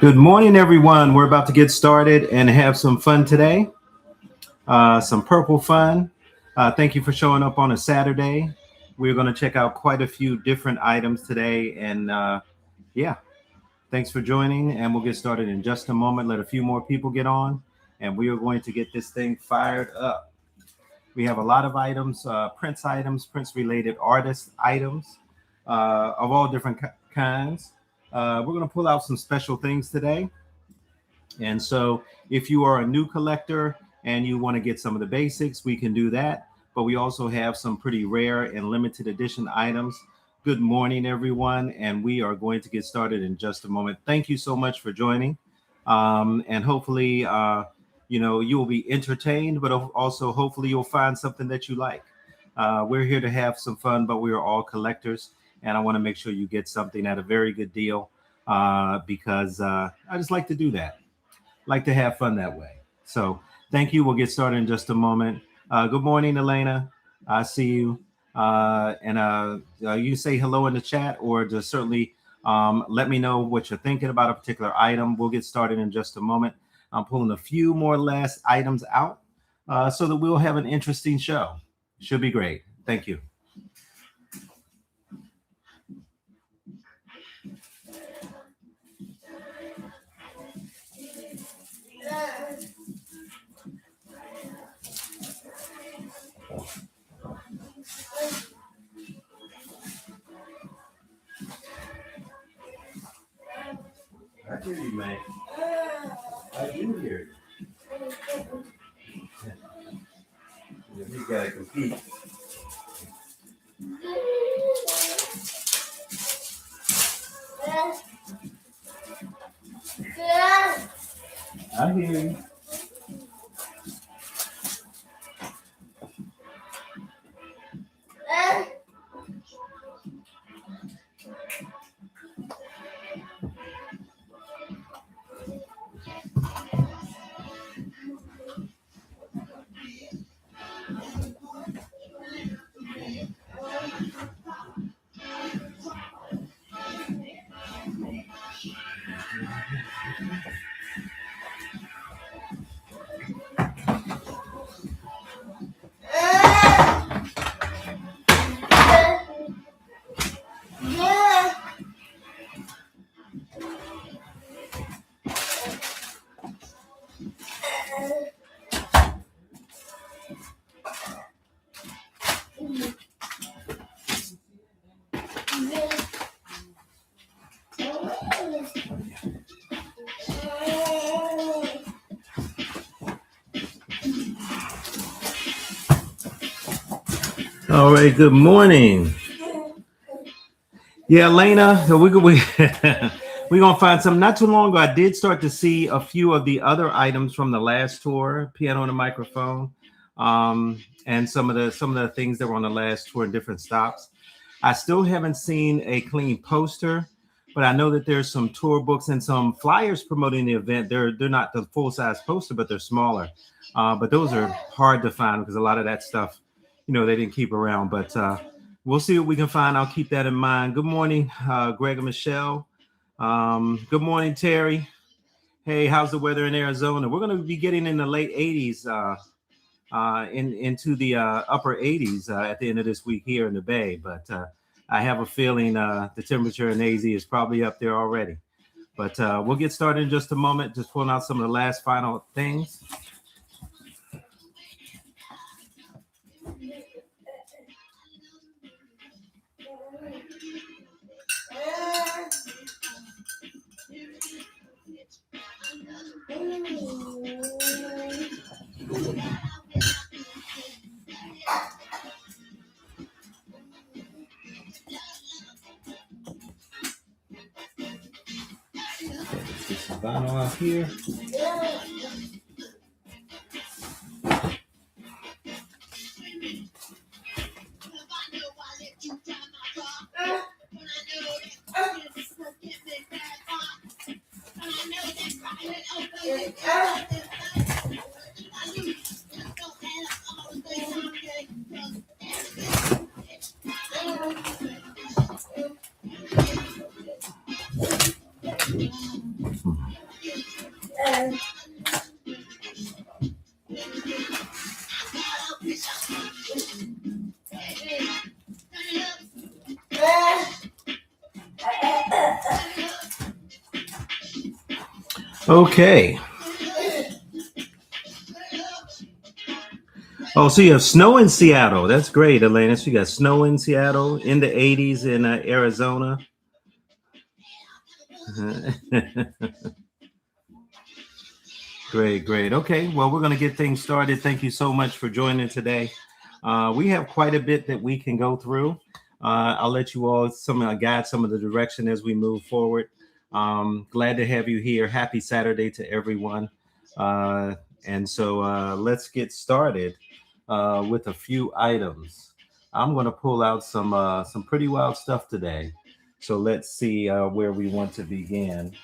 Good morning, everyone. We're about to get started and have some fun today. Some purple fun. Thank you for showing up on a Saturday. We're going to check out quite a few different items today. And yeah, thanks for joining. And we'll get started in just a moment. Let a few more people get on. And we are going to get this thing fired up. We have a lot of items, Prince related artist items of all different kinds. We're going to pull out some special things today. And so if you are a new collector and you want to get some of the basics, we can do that. But we also have some pretty rare and limited edition items. Good morning, everyone. And we are going to get started in just a moment. Thank you so much for joining. And hopefully, you will be entertained, but also hopefully you'll find something that you like. We're here to have some fun, but we are all collectors. And I want to make sure you get something at a very good deal because I just like to do that. Like to have fun that way. So thank you. We'll get started in just a moment. Good morning, Elena. I see you. And you say hello in the chat or just certainly let me know what you're thinking about a particular item. We'll get started in just a moment. I'm pulling a few more last items out so that we'll have an interesting show. Should be great. Thank you. hear you, man. I do hear you. You gotta compete. I hear you. All right, good morning. Yeah, Lena, we're gonna find some. Not too long ago, I did start to see a few of the other items from the last tour, piano and a microphone, and some of the things that were on the last tour in different stops. I still haven't seen a clean poster, but I know that there's some tour books and some flyers promoting the event. They're not the full size poster, but they're smaller. But those are hard to find because a lot of that stuff, they didn't keep around. But we'll see what we can find. I'll keep that in mind. Good morning, Greg and Michelle. Good morning, Terry. Hey, how's the weather in Arizona? We're going to be getting in the late 80s, into the upper 80s at the end of this week here in the Bay. But I have a feeling the temperature in AZ is probably up there already. But we'll get started in just a moment, just pulling out some of the last final things. Vinyl out here. Okay. Oh, so you have snow in Seattle. That's great, Elena. So you got snow in Seattle in the 80s in Arizona. Great. Okay, well, we're going to get things started. Thank you so much for joining today. We have quite a bit that we can go through. I'll let you all guide some of the direction as we move forward. Glad to have you here. Happy Saturday to everyone. And so let's get started with a few items. I'm going to pull out some pretty wild stuff today. So let's see where we want to begin.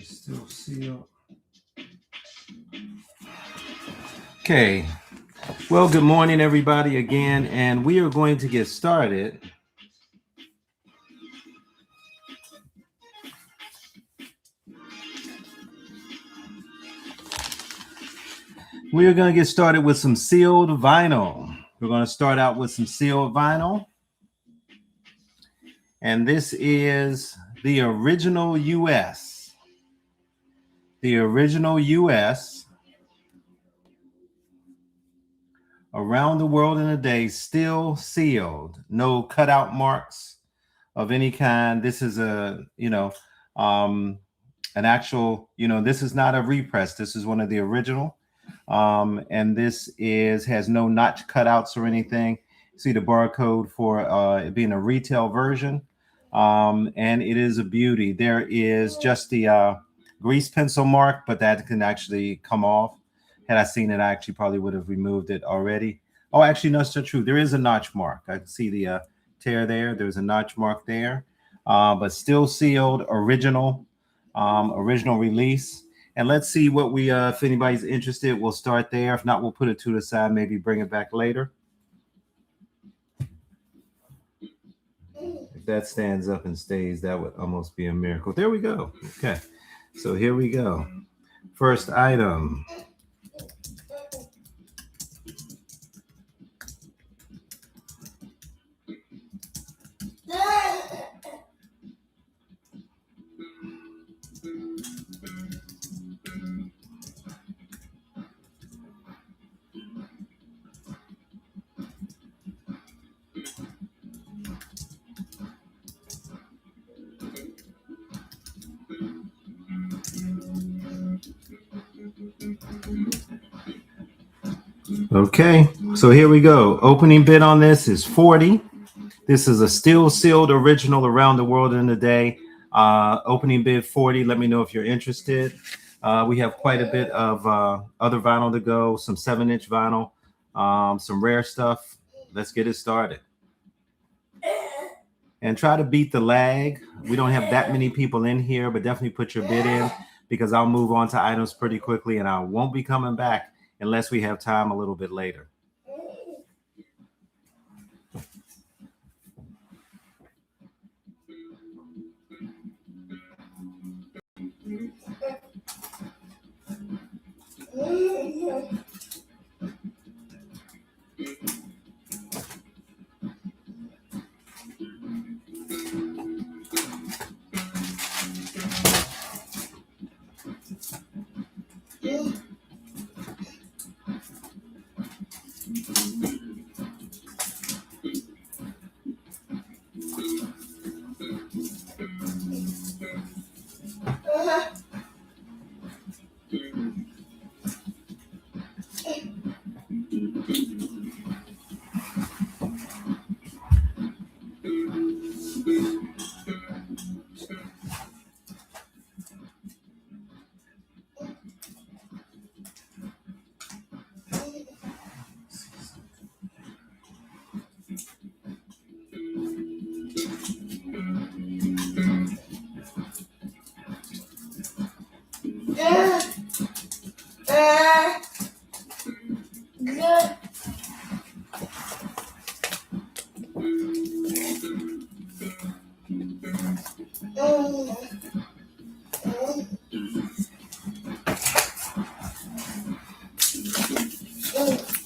Still sealed. Okay. Well, good morning, everybody, again, and we are going to get started. We are going to get started with some sealed vinyl. We're going to start out with some sealed vinyl. And this is the original US. The original US. Around the world in a day, still sealed. No cutout marks of any kind. This is an actual, this is not a repress. This is one of the original. And this has no notch cutouts or anything. See the barcode for it being a retail version. And it is a beauty. There is just the grease pencil mark, but that can actually come off. Had I seen it, I actually probably would have removed it already. Oh, actually, no, it's still true. There is a notch mark. I can see the tear there. There's a notch mark there, but still sealed, original release. And let's see what we, if anybody's interested, we'll start there. If not, we'll put it to the side, maybe bring it back later. If that stands up and stays, that would almost be a miracle. There we go. Okay. So here we go. First item. Okay, so here we go. Opening bid on this is 40. This is a still sealed original around the world in a day. Opening bid 40. Let me know if you're interested. We have quite a bit of other vinyl to go, some 7-inch vinyl, some rare stuff. Let's get it started. And try to beat the lag. We don't have that many people in here, but definitely put your bid in because I'll move on to items pretty quickly and I won't be coming back unless we have time a little bit later.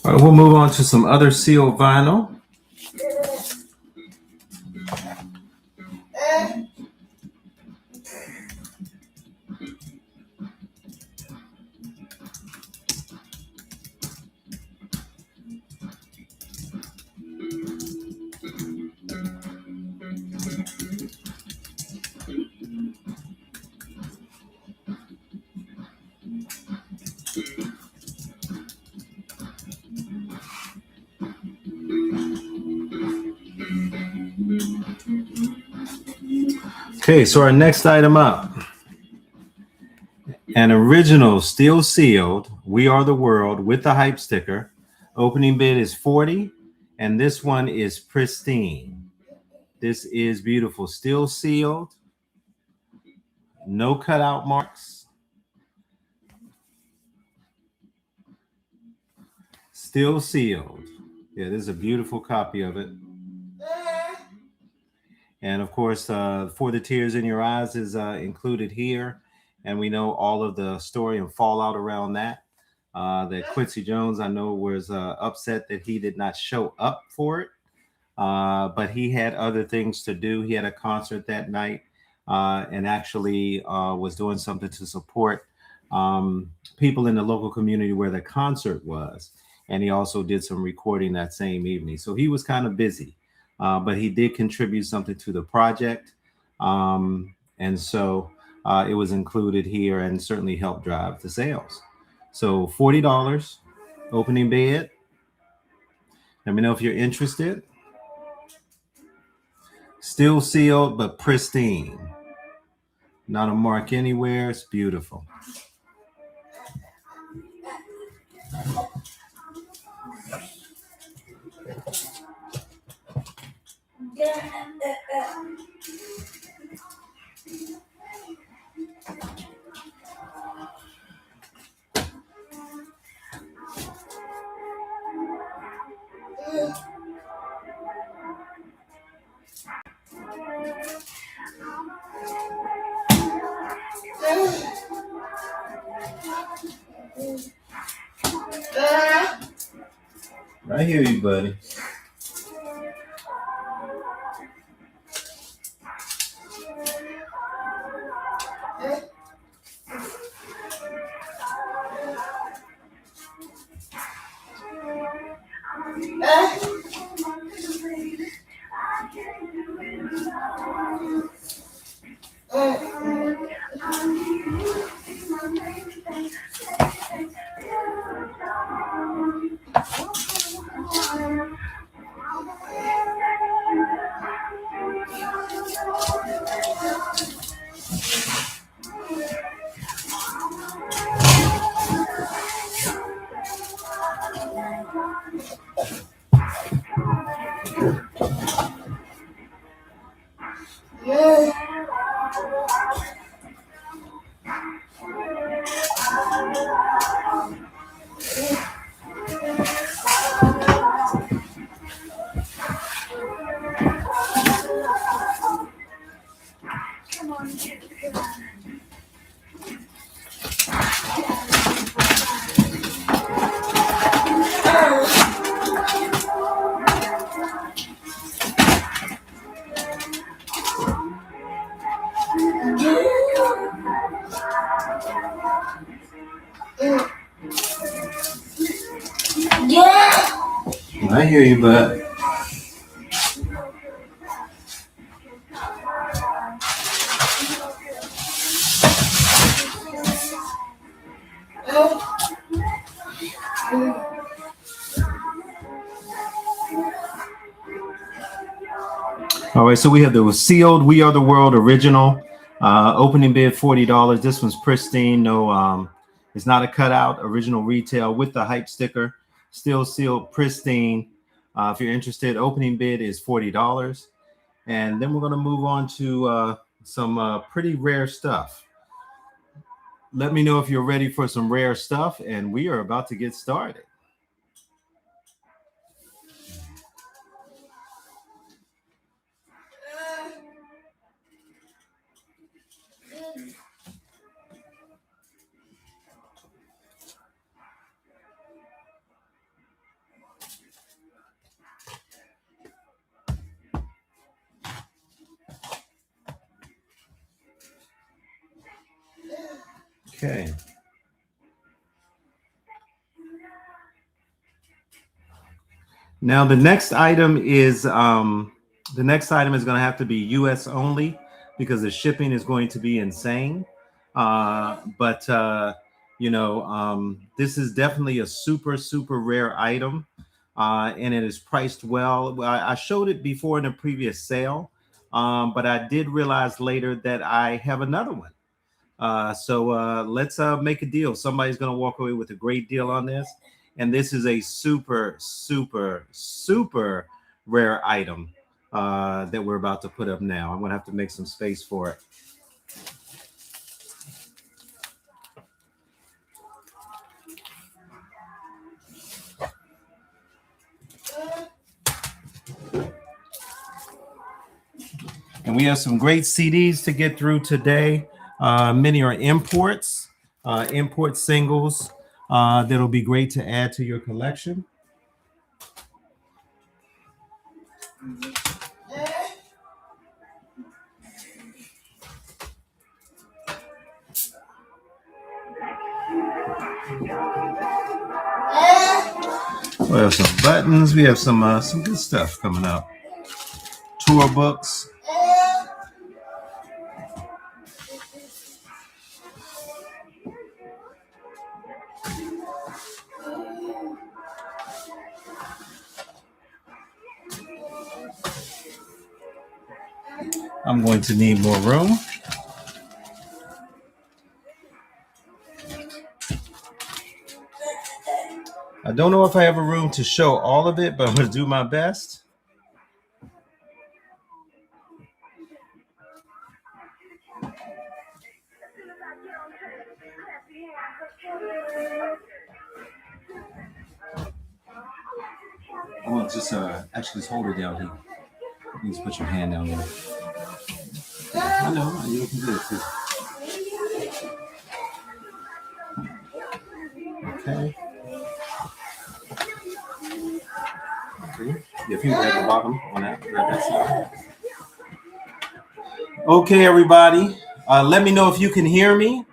All right, we'll move on to some other sealed vinyl. Okay, so our next item up, an original still sealed We Are the World with the hype sticker. Opening bid is 40, and this one is pristine. This is beautiful, still sealed, no cutout marks. Still sealed. Yeah, this is a beautiful copy of it. And of course, For the Tears in Your Eyes is included here. And we know all of the story and fallout around that. That Quincy Jones, I know, was upset that he did not show up for it. But he had other things to do. He had a concert that night and actually was doing something to support people in the local community where the concert was. And he also did some recording that same evening. So he was kind of busy, but he did contribute something to the project. And so it was included here and certainly helped drive the sales. So $40 opening bid. Let me know if you're interested. Still sealed, but pristine. Not a mark anywhere. It's beautiful. I hear you, buddy. I hear you, bud. All right, so we have the sealed We Are the World original. Opening bid $40. This one's pristine. No, it's not a cutout. Original retail with the hype sticker. Still sealed, pristine. If you're interested, opening bid is $40. And then we're going to move on to some pretty rare stuff. Let me know if you're ready for some rare stuff, and we are about to get started. Okay. Now the next item is going to have to be U.S. only because the shipping is going to be insane. But this is definitely a super rare item, and it is priced well. I showed it before in a previous sale, but I did realize later that I have another one. So let's make a deal. Somebody's going to walk away with a great deal on this. And this is a super rare item that we're about to put up now. I'm going to have to make some space for it. And we have some great CDs to get through today. Many are imports, import singles that'll be great to add to your collection. We have some buttons. We have some good stuff coming up. Tour books. I'm going to need more room. I don't know if I have a room to show all of it, but I'm going to do my best. Well, just actually just hold it down here. You just put your hand down there. I know, you can do it too. Okay. If you at the bottom on that side. Okay, everybody. Let me know if you can hear me.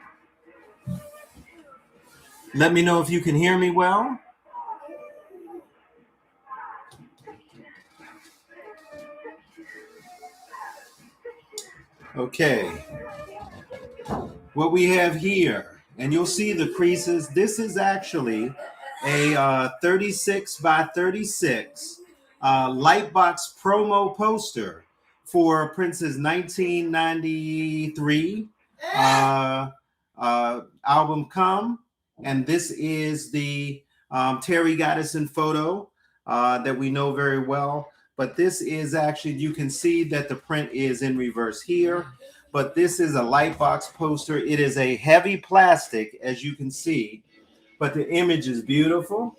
Let me know if you can hear me well. Okay. What we have here, and you'll see the creases. This is actually a 36 by 36 Lightbox promo poster for Prince's 1993 album Come. And this is the Terry Goddison photo that we know very well. But this is actually, you can see that the print is in reverse here. But this is a Lightbox poster. It is a heavy plastic, as you can see. But the image is beautiful.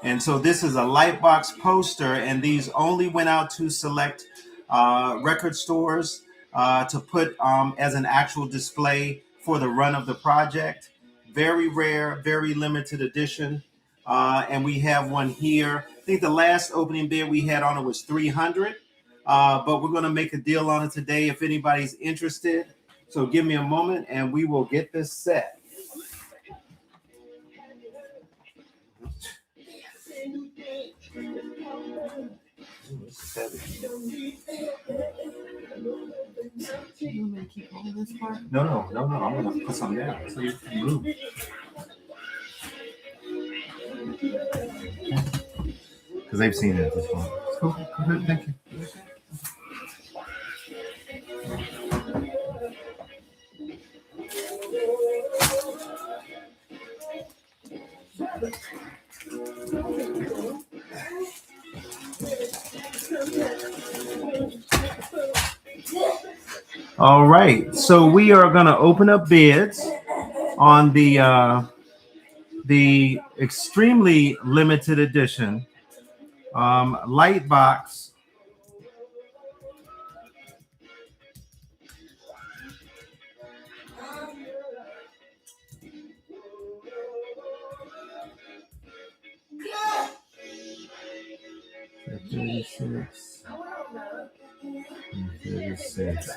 And so this is a Lightbox poster, and these only went out to select record stores to put as an actual display for the run of the project. Very rare, very limited edition. And we have one here. I think the last opening bid we had on it was $300. But we're going to make a deal on it today if anybody's interested. So give me a moment and we will get this set. You want me to keep holding this part? No. I'm going to put something down so you can move. Because they've seen it at this point. Cool. Good. Thank you. All right, so we are going to open up bids on the extremely limited edition Lightbox. $36 and $36.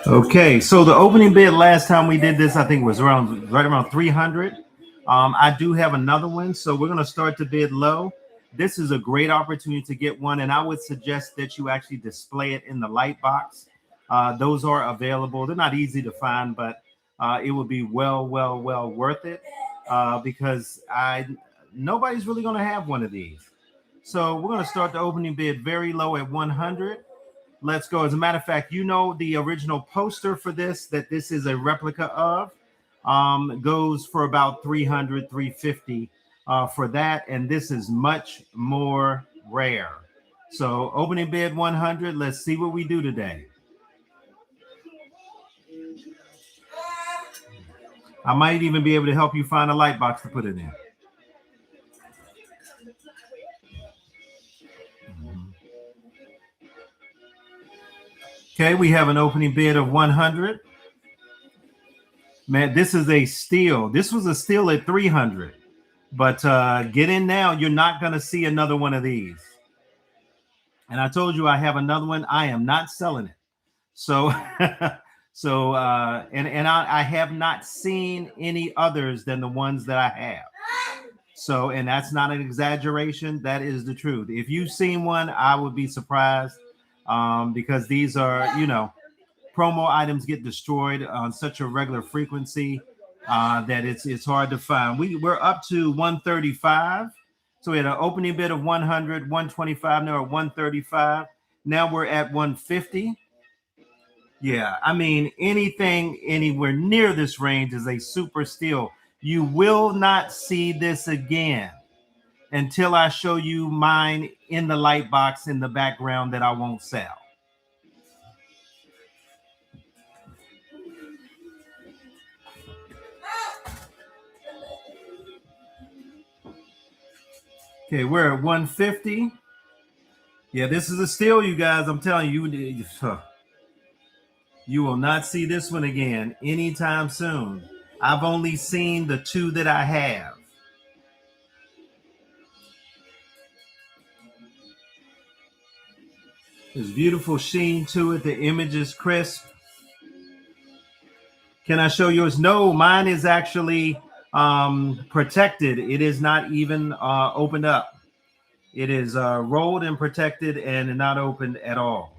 Okay, so the opening bid last time we did this, I think was right around 300. I do have another one, so we're going to start to bid low. This is a great opportunity to get one, and I would suggest that you actually display it in the Lightbox. Those are available. They're not easy to find, but it would be well worth it because nobody's really going to have one of these. So we're going to start the opening bid very low at 100. Let's go. As a matter of fact, you know the original poster for this, that this is a replica of. goes for about 300, 350 for that. And this is much more rare. So opening bid 100. Let's see what we do today. I might even be able to help you find a light box to put it in. Okay, we have an opening bid of 100. Man, this is a steal. This was a steal at 300. But get in now. You're not going to see another one of these. And I told you I have another one. I am not selling it. So, I have not seen any others than the ones that I have. So, and that's not an exaggeration. That is the truth. If you've seen one, I would be surprised because these are, promo items get destroyed on such a regular frequency that it's hard to find. We're up to 135. So we had an opening bid of 100, 125, now at 135. Now we're at 150. Yeah, I mean, anything anywhere near this range is a super steal. You will not see this again until I show you mine in the light box in the background that I won't sell. Okay, we're at 150. Yeah, this is a steal, you guys. I'm telling you, you will not see this one again anytime soon. I've only seen the two that I have. There's beautiful sheen to it. The image is crisp. Can I show yours? No, mine is actually protected. It is not even opened up. It is rolled and protected and not opened at all.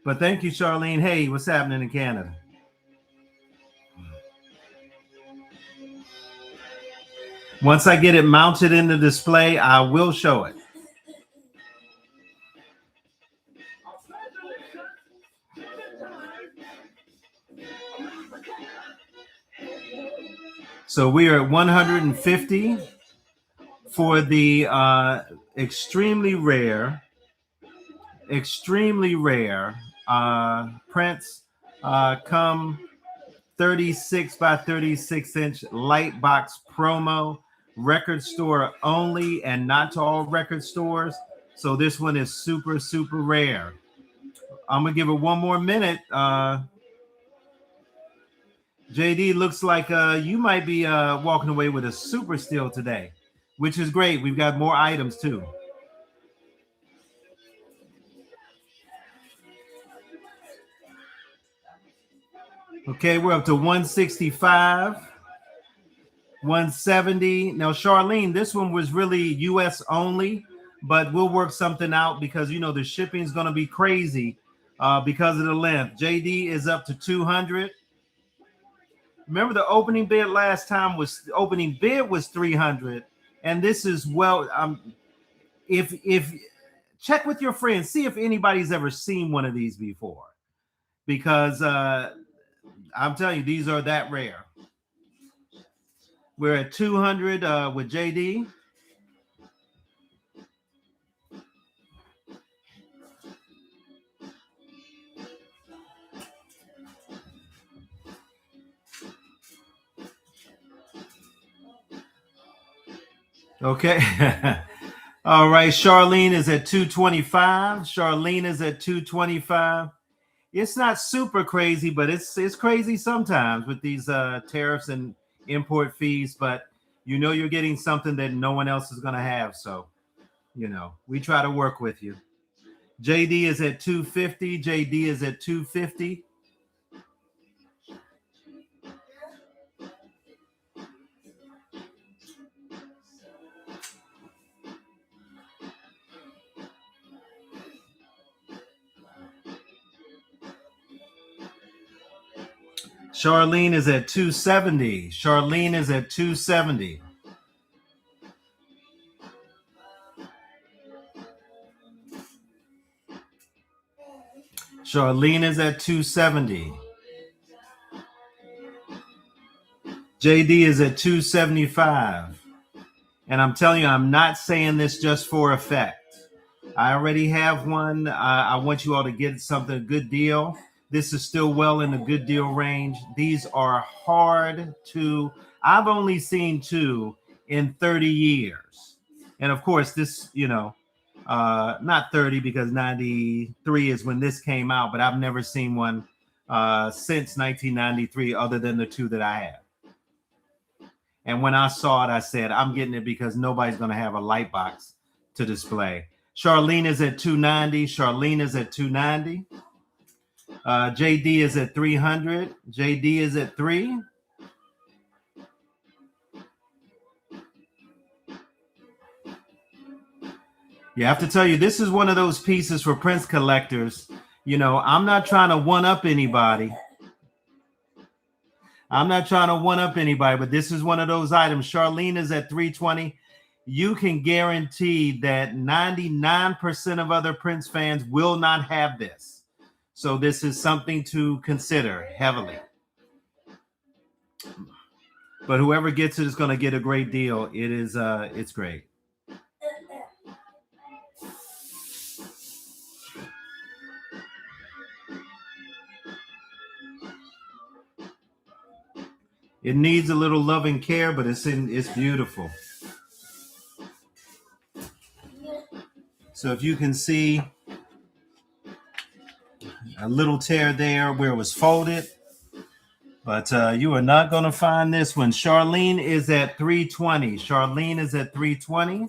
But thank you, Charlene. Hey, what's happening in Canada? Once I get it mounted in the display, I will show it. So we are at 150 for the extremely rare Prince come 36 by 36 inch light box promo, record store only and not to all record stores. So this one is super, super rare. I'm gonna give it one more minute. JD, looks like you might be walking away with a super steal today, which is great. We've got more items too. Okay, we're up to 165, 170. Now, Charlene, this one was really US only, but we'll work something out because the shipping is going to be crazy because of the length. JD is up to 200. Remember the opening bid last time was 300, and this is if check with your friends, see if anybody's ever seen one of these before, because I'm telling you, these are that rare. We're at 200 with JD. Okay. All right. Charlene is at 225. Charlene is at 225. It's not super crazy, but it's crazy sometimes with these tariffs and import fees. But you're getting something that no one else is going to have. So, we try to work with you. JD is at 250. JD is at 250. Charlene is at 270. Charlene is at 270. Charlene is at 270. JD is at 275. And I'm telling you, I'm not saying this just for effect. I already have one. I want you all to get something, a good deal. This is still well in the good deal range. These are hard to, I've only seen two in 30 years. And of course, this, not 30 because 93 is when this came out, but I've never seen one since 1993 other than the two that I have. And when I saw it, I said, I'm getting it because nobody's going to have a light box to display. Charlene is at 290. Charlene is at 290. JD is at 300. JD is at 3. You have to tell you, this is one of those pieces for Prince collectors. I'm not trying to one up anybody. But this is one of those items. Charlene is at 320. You can guarantee that 99% of other Prince fans will not have this. So this is something to consider heavily. But whoever gets it is going to get a great deal. It's great. It needs a little love and care, but it's beautiful. So if you can see a little tear there where it was folded, but you are not going to find this one. Charlene is at 320. Charlene is at 320.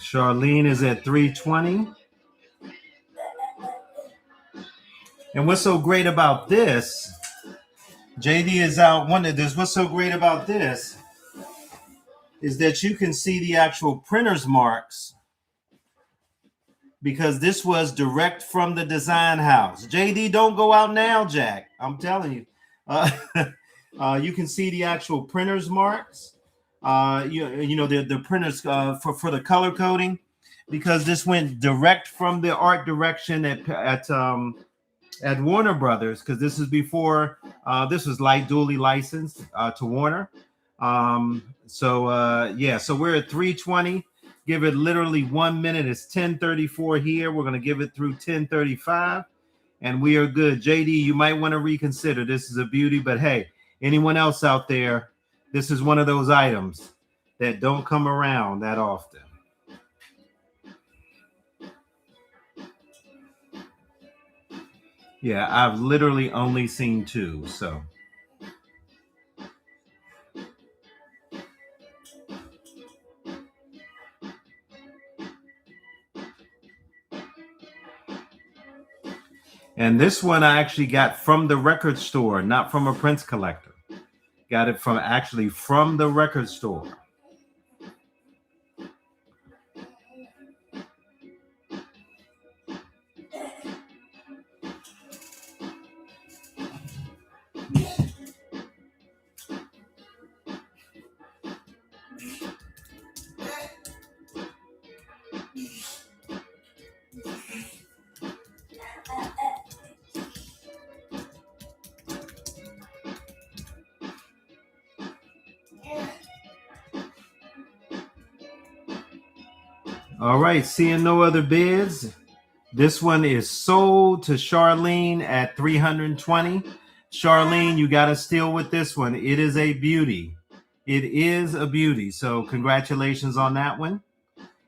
Charlene is at 320. And what's so great about this, JD is out one of this. What's so great about this is that you can see the actual printer's marks because this was direct from the design house. JD, don't go out now, Jack. I'm telling you. You can see the actual printer's marks. The printers for the color coding, because this went direct from the art direction at Warner Brothers, because this is before this was duly licensed to Warner. So we're at 320. Give it literally 1 minute. It's 10:34 here. We're going to give it through 10:35, and we are good. JD, you might want to reconsider. This is a beauty, but hey, anyone else out there, this is one of those items that don't come around that often. Yeah, I've literally only seen two, so. And this one I actually got from the record store, not from a Prince collector. Got it from the record store. All right, seeing no other bids. This one is sold to Charlene at 320. Charlene, you got to steal with this one. It is a beauty. It is a beauty. So congratulations on that one.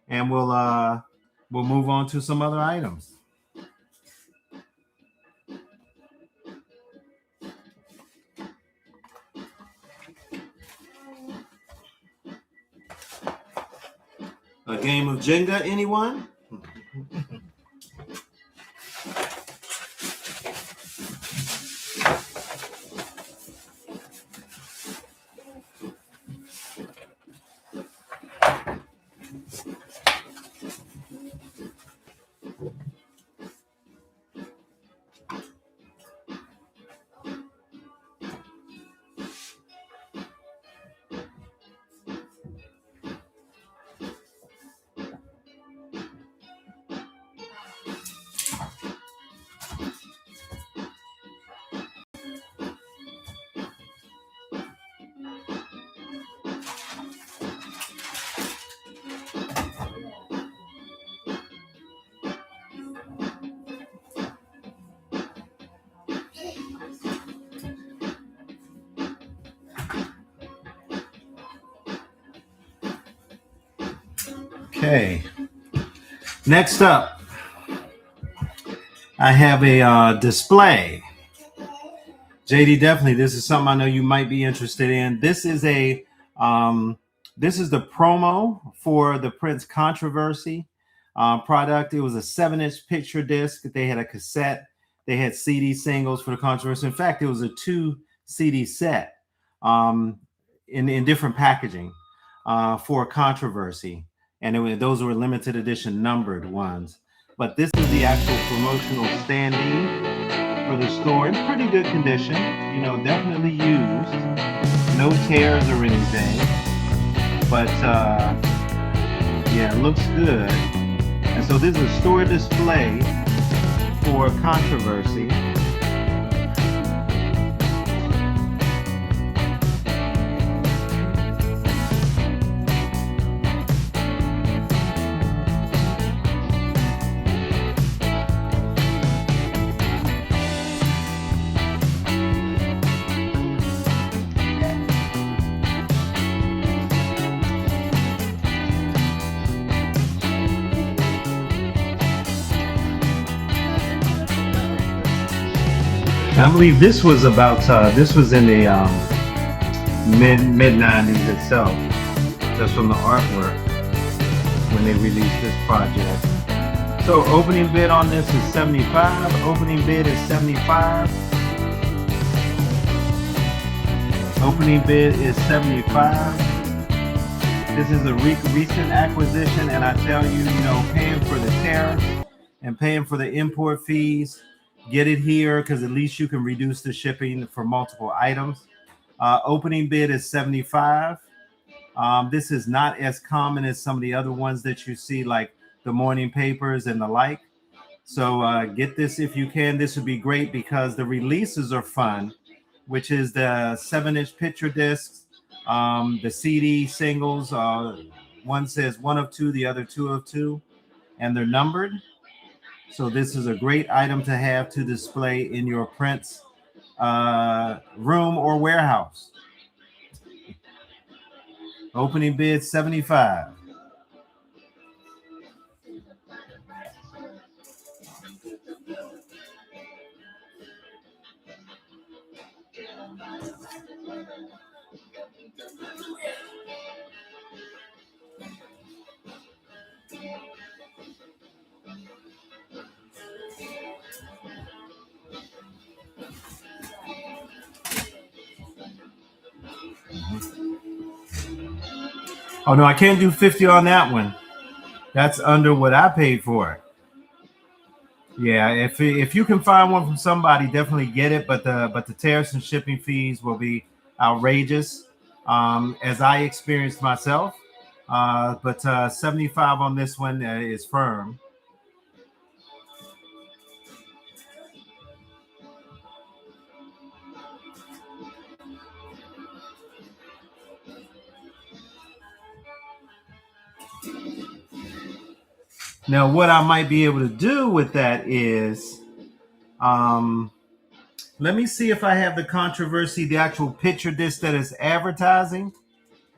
And we'll move on to some other items. A game of Jenga, anyone? Okay. Next up, I have a display. JD, definitely, this is something I know you might be interested in. Um, this is the promo for the Prince Controversy product. It was a 7-inch picture disc. They had a cassette. They had CD singles for the controversy. In fact, it was a 2 CD set in different packaging for controversy, and those were limited edition numbered ones. But this is the actual promotional standee for the store. In pretty good condition, definitely used, no tears or anything, but yeah, it looks good. And so this is a store display for controversy. I believe this was this was in the mid 90s itself, just from the artwork when they released this project. So opening bid on this is 75. Opening bid is 75. Opening bid is 75. This is a recent acquisition, and I tell you, paying for the tariffs and paying for the import fees, get it here because at least you can reduce the shipping for multiple items. Opening bid is 75. This is not as common as some of the other ones that you see, like the morning papers and the like. So get this if you can. This would be great because the releases are fun, which is the 7-inch picture discs, the CD singles. One says 1 of 2, the other 2 of 2, and they're numbered. So this is a great item to have to display in your Prince room or warehouse. Opening bid 75. Oh no, I can't do 50 on that one. That's under what I paid for it. Yeah, if you can find one from somebody, definitely get it. But the tariffs and shipping fees will be outrageous, as I experienced myself. But 75 on this one is firm. Now, what I might be able to do with that is, let me see if I have the controversy, the actual picture disc that is advertising,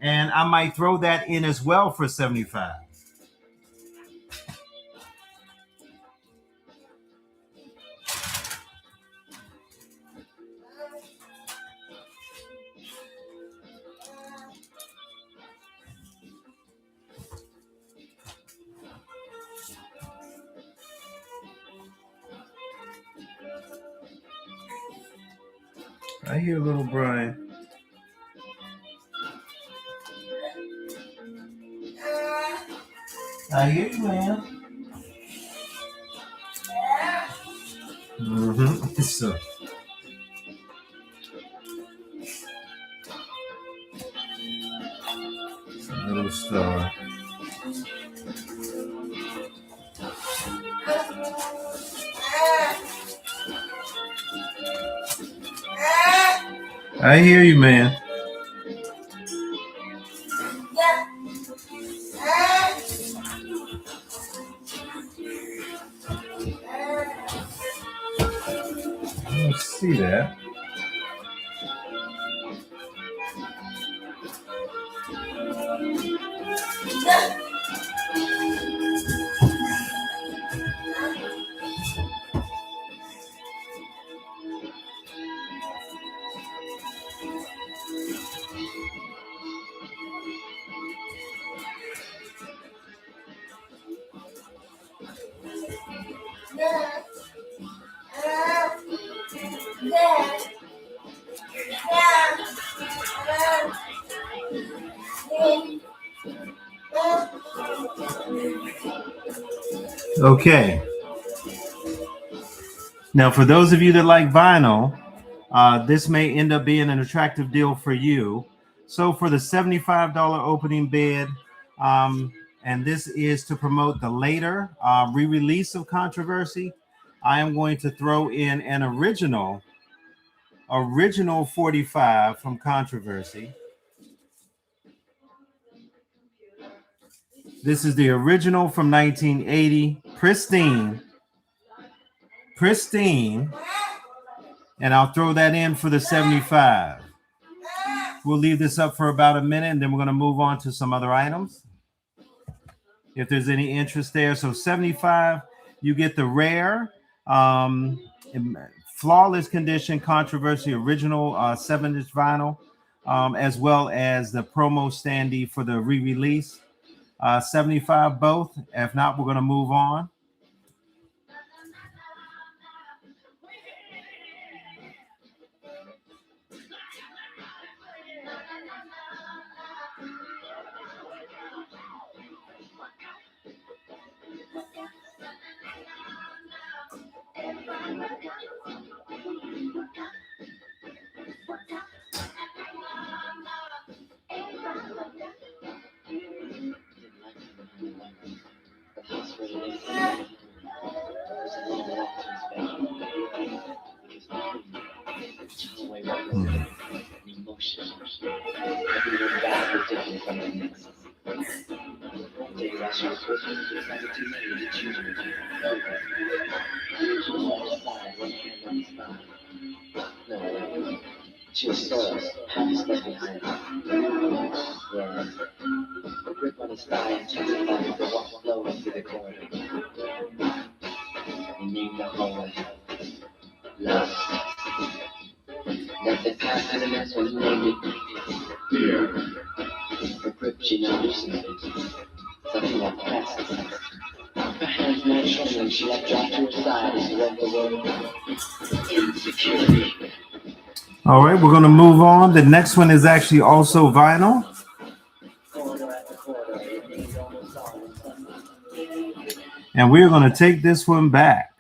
and I might throw that in as well for 75. I hear little Brian. I hear you, man. Mm-hmm. So, little star. I hear you, man. Let's see that. Okay. Now, for those of you that like vinyl, this may end up being an attractive deal for you. So for the $75 opening bid, and this is to promote the later re-release of Controversy, I am going to throw in an original 45 from Controversy. This is the original from 1980, pristine, and I'll throw that in for the 75. We'll leave this up for about a minute, and then we're going to move on to some other items, if there's any interest there. So 75, you get the rare, flawless condition Controversy original 7-inch vinyl, as well as the promo standee for the re-release. 75 both. If not, we're going to move on. All right, we're going to move on. The next one is actually also vinyl. And we're going to take this one back.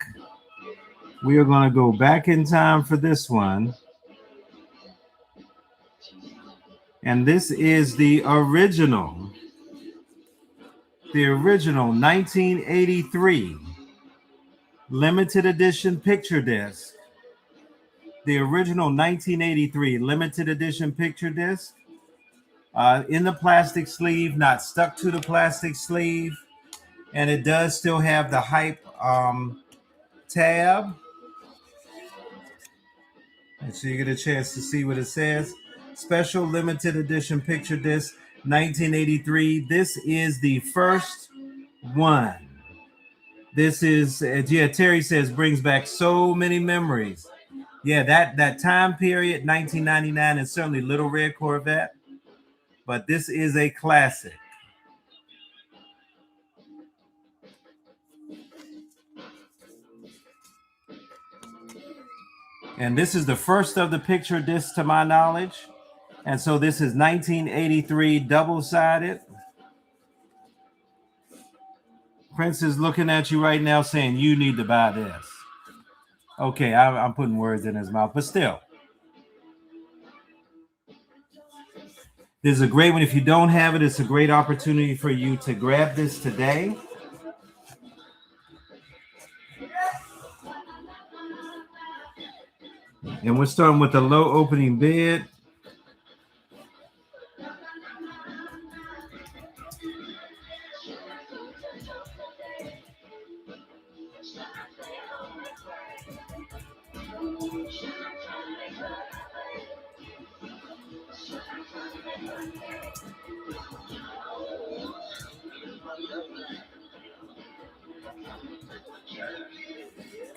We are going to go back in time for this one. And this is the original 1983 limited edition picture disc. The original 1983 limited edition picture disc, in the plastic sleeve, not stuck to the plastic sleeve. And it does still have the hype tab. And so you get a chance to see what it says. Special limited edition picture disc 1983. This is the first one. This is, Terry says, brings back so many memories. Yeah, that time period, 1999, is certainly Little Red Corvette. But this is a classic. And this is the first of the picture discs to my knowledge. And so this is 1983 double-sided. Prince is looking at you right now saying, you need to buy this. Okay, I'm putting words in his mouth, but still. This is a great one. If you don't have it, it's a great opportunity for you to grab this today. And we're starting with the low opening bid.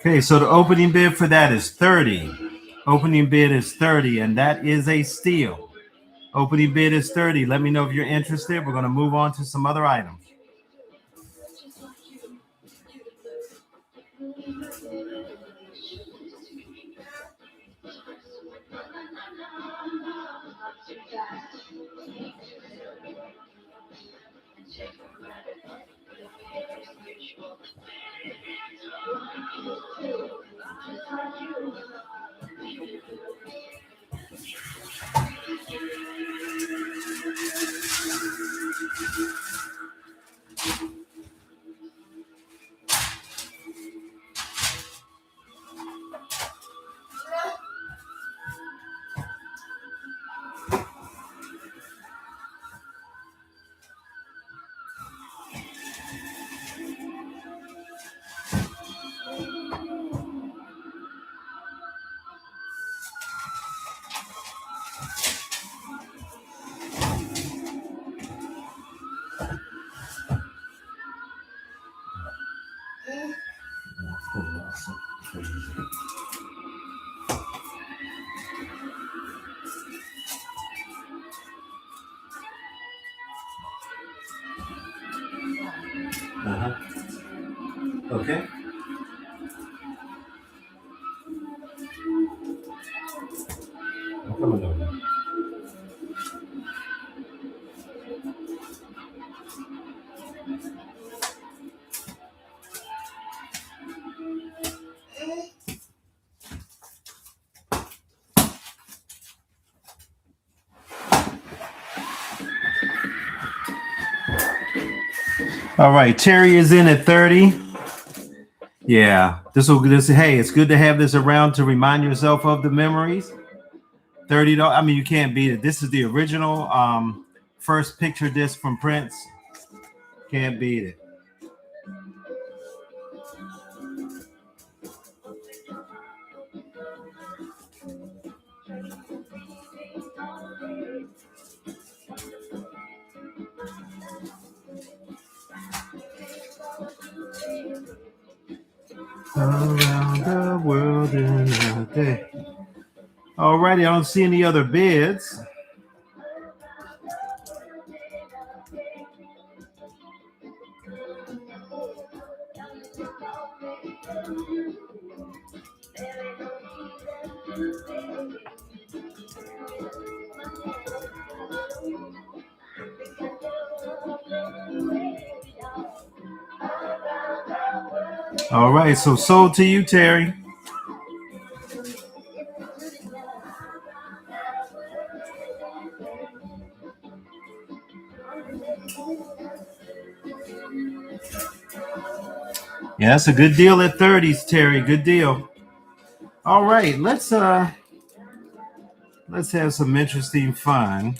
Okay, so the opening bid for that is 30. Opening bid is 30, and that is a steal. Opening bid is 30. Let me know if you're interested. We're going to move on to some other items. Okay. I'm coming over. All right, Terry is in at 30. Yeah, hey, it's good to have this around to remind yourself of the memories. $30. I mean, you can't beat it. This is the original first picture disc from Prince. Can't beat it. Around the world in a day. All righty, I don't see any other bids. All right, so sold to you, Terry. Yeah, that's a good deal at 30s, Terry. Good deal. All right, let's have some interesting fun.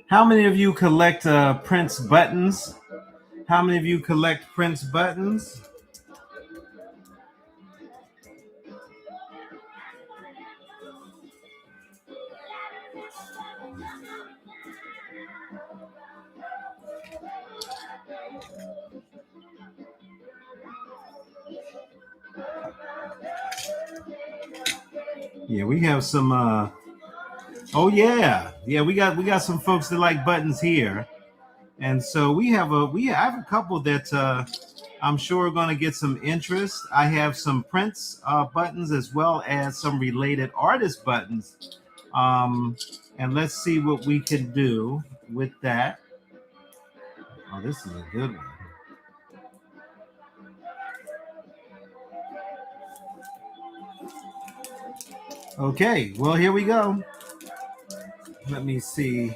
How many of you collect Prince buttons? How many of you collect Prince buttons? Yeah, we have some oh yeah, we got some folks that like buttons here, and so I have a couple that I'm sure are going to get some interest. I have some Prince buttons as well as some related artist buttons, and let's see what we can do with that. Oh, this is a good one. Okay, well, here we go. Let me see.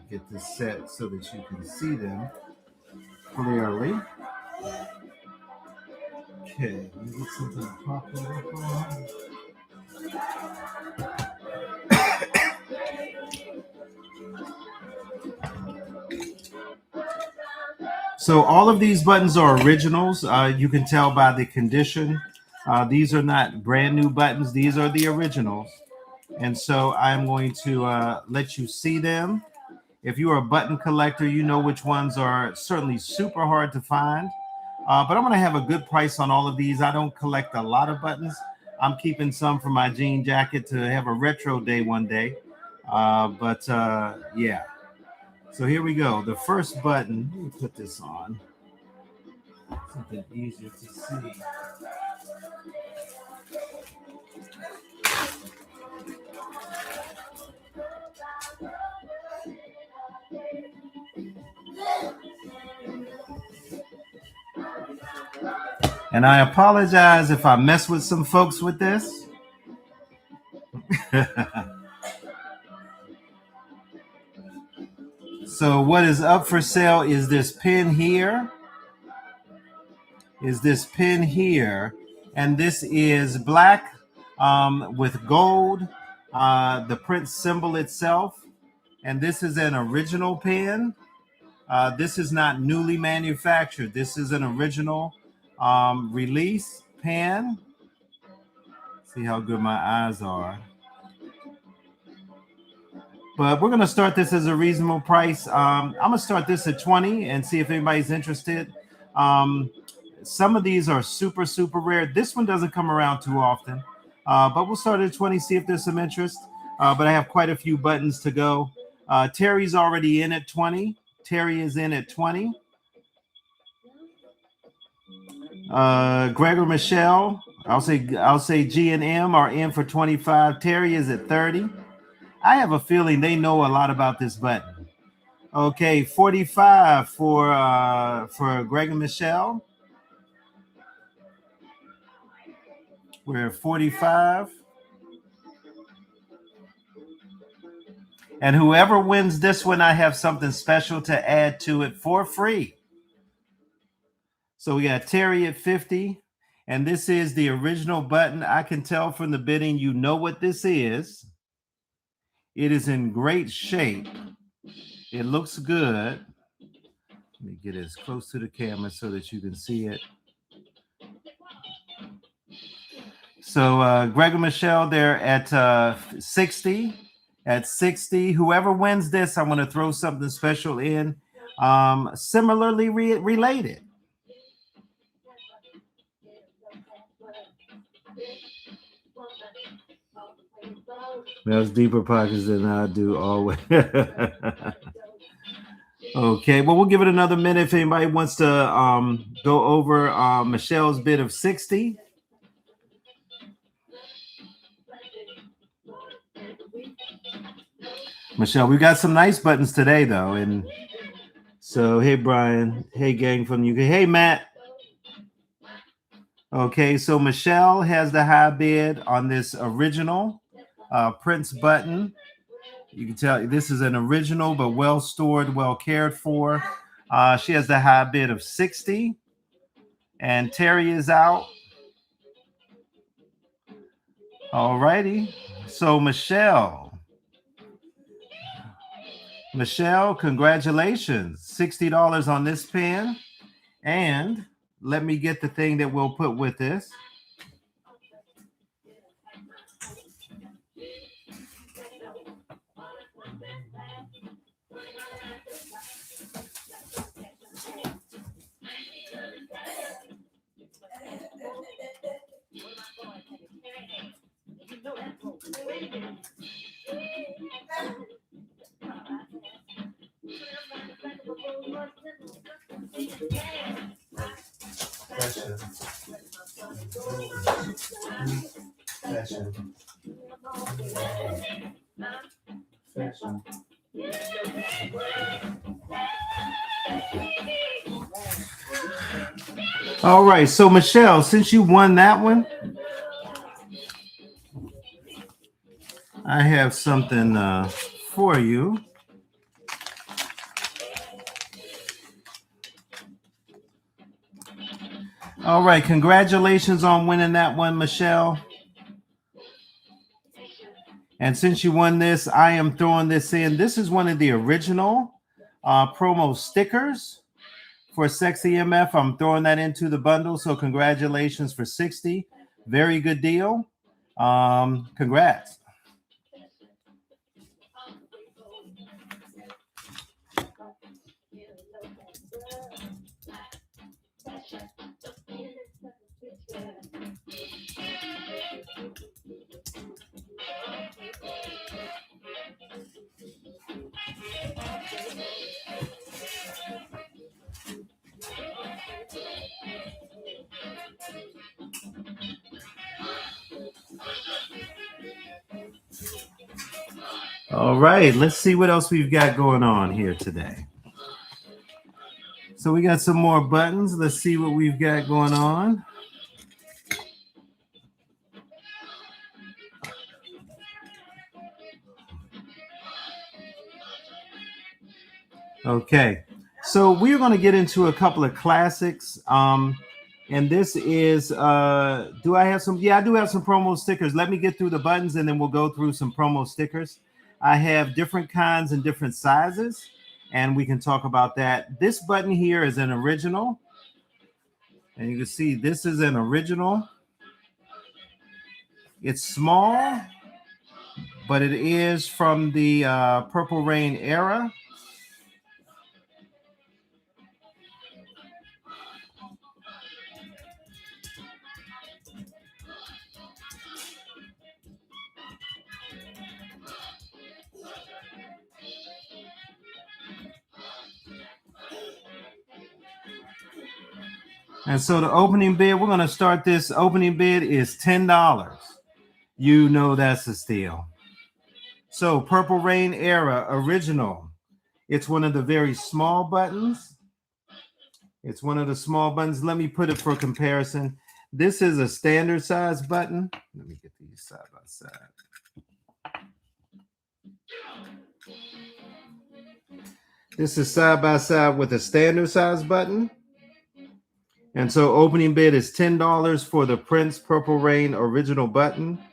Get this set so that you can see them clearly. Okay, let me get something to pop over. So all of these buttons are originals. You can tell by the condition. These are not brand new buttons. These are the originals. And so I'm going to let you see them. If you are a button collector, you know which ones are certainly super hard to find. But I'm going to have a good price on all of these. I don't collect a lot of buttons, I'm keeping some for my jean jacket to have a retro day one day. Yeah. So here we go. The first button. Let me put this on. Something easier to see. And I apologize if I mess with some folks with this. So what is up for sale is this pin here. And this is black with gold, the print symbol itself. And this is an original pen. This is not newly manufactured. This is an original release pen. See how good my eyes are. But we're going to start this as a reasonable price. I'm going to start this at 20 and see if anybody's interested. Some of these are super, super rare. This one doesn't come around too often. But we'll start at 20, see if there's some interest. But I have quite a few buttons to go. Terry's already in at 20. Terry is in at 20. Gregor Michelle, I'll say G and M are in for 25. Terry is at 30. I have a feeling they know a lot about this button. Okay, 45 for Greg and Michelle. We're at 45. And whoever wins this one, I have something special to add to it for free. So we got Terry at 50. And this is the original button. I can tell from the bidding, you know what this is. It is in great shape. It looks good. Let me get as close to the camera so that you can see it. So Greg and Michelle, they're at 60. At 60, whoever wins this, I'm going to throw something special in. Similarly related. That's deeper pockets than I do always. Okay, well, we'll give it another minute if anybody wants to go over Michelle's bid of 60. Michelle, we got some nice buttons today, though. And so, hey, Brian. Hey, gang from UK. Hey, Matt. Okay, so Michelle has the high bid on this original Prince button. You can tell this is an original, but well stored, well cared for. She has the high bid of 60. And Terry is out. All righty. So Michelle, congratulations. $60 on this pen. And let me get the thing that we'll put with this. All right, so Michelle, since you won that one, I have something for you. All right, congratulations on winning that one, Michelle. And since you won this, I am throwing this in. This is one of the original promo stickers for Sexy MF. I'm throwing that into the bundle. So congratulations for 60. Very good deal. Congrats. All right, let's see what else we've got going on here today. So we got some more buttons. Let's see what we've got going on. Okay, so we're going to get into a couple of classics. And this is, do I have some? Yeah, I do have some promo stickers. Let me get through the buttons and then we'll go through some promo stickers. I have different kinds and different sizes, and we can talk about that. This button here is an original. And you can see this is an original. It's small, but it is from the Purple Rain era. And so the opening bid, we're going to start this. Opening bid is $10. You know that's a steal. So Purple Rain era original. It's one of the very small buttons. It's one of the small buttons. Let me put it for comparison. This is a standard size button. Let me get these side by side. This is side by side with a standard size button. And so opening bid is $10 for the Prince Purple Rain original button.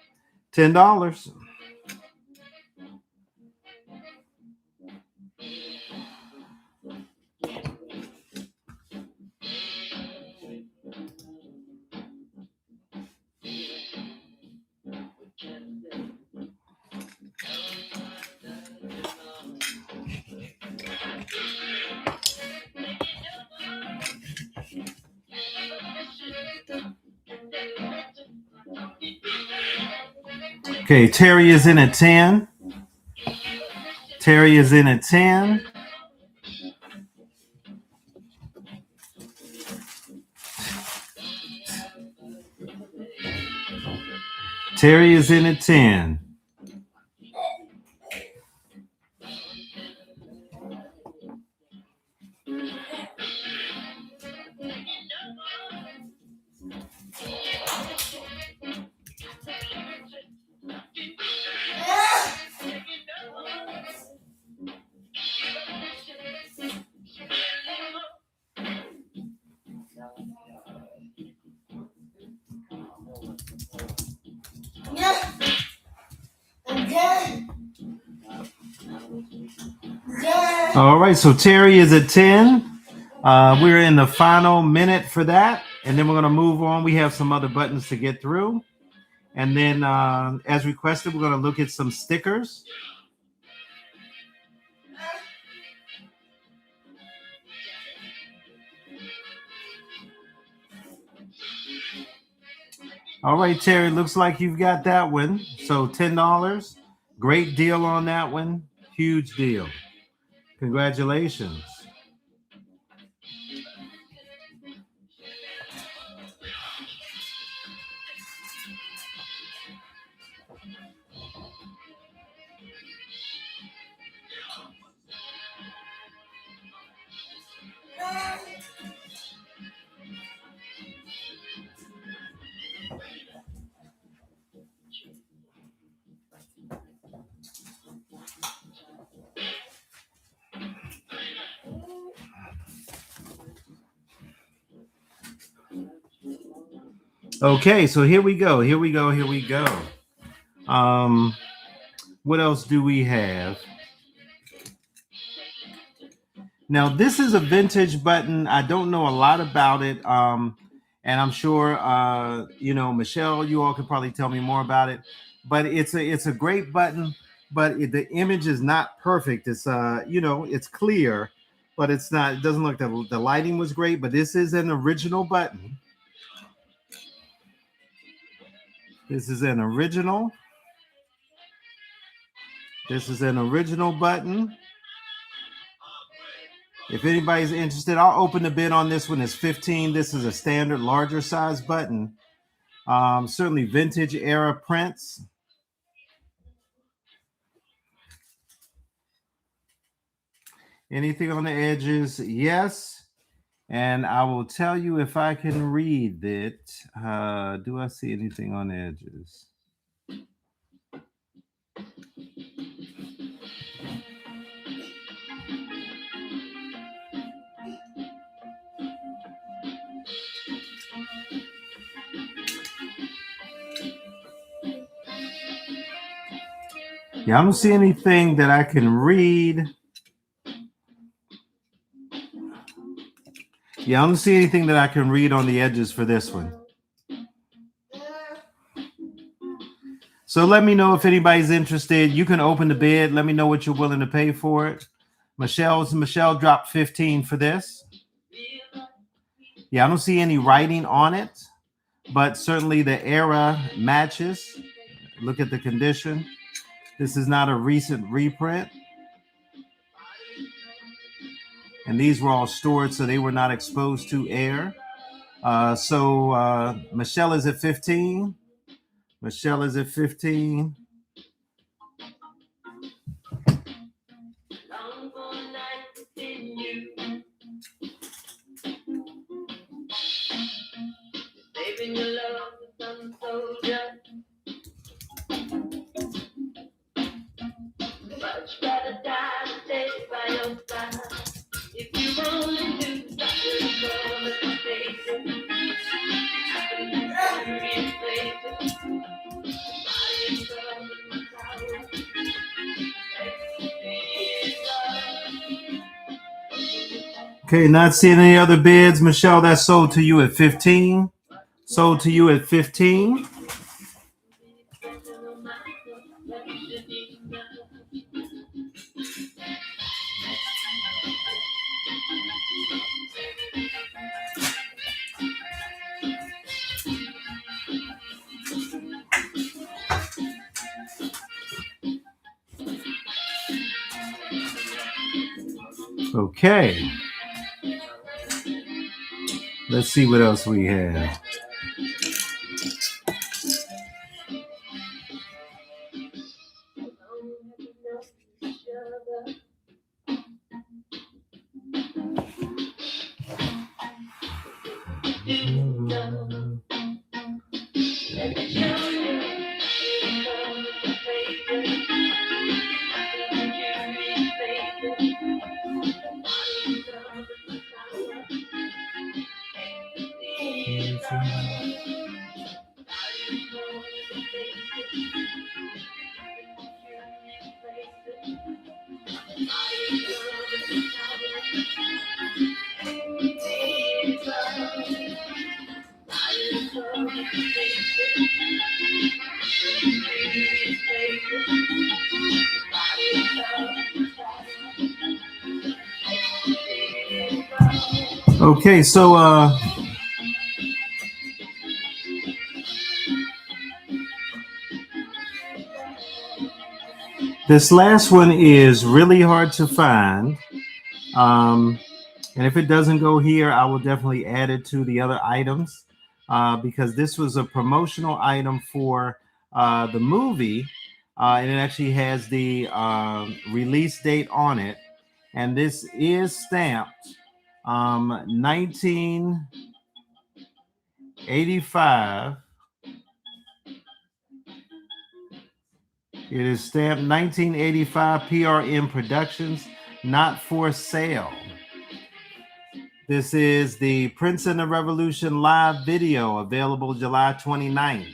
$10. Okay, Terry is in at 10. Terry is in at 10. Terry is in at 10. All right, so Terry is at 10. We're in the final minute for that, and then we're going to move on. We have some other buttons to get through. And then, as requested, we're going to look at some stickers. All right, Terry, looks like you've got that one. So $10. Great deal on that one. Huge deal. Congratulations. Okay, so here we go. What else do we have? Now, this is a vintage button. I don't know a lot about it. And I'm sure, Michelle, you all could probably tell me more about it. But it's a great button, but the image is not perfect. It's, it's clear, but it doesn't look, the lighting was great, but this is an original button. This is an original. This is an original button. If anybody's interested, I'll open the bid on this one. It's $15. This is a standard larger size button. Certainly vintage era prints. Anything on the edges? Yes. And I will tell you if I can read it. Do I see anything on the edges? Yeah, I don't see anything that I can read. Yeah, I don't see anything that I can read on the edges for this one. So let me know if anybody's interested. You can open the bid. Let me know what you're willing to pay for it. Michelle dropped 15 for this. Yeah, I don't see any writing on it, but certainly the era matches. Look at the condition. This is not a recent reprint. And these were all stored, so they were not exposed to air. So Michelle is at 15. Michelle is at 15. Okay, not seeing any other bids. Michelle, that's sold to you at 15. Sold to you at 15. Okay. Let's see what else we have. Okay, so this last one is really hard to find. And if it doesn't go here, I will definitely add it to the other items because this was a promotional item for the movie. And it actually has the release date on it. And this is stamped 1985. It is stamped 1985 PRM Productions, not for sale. This is the Prince and the Revolution live video, available July 29th.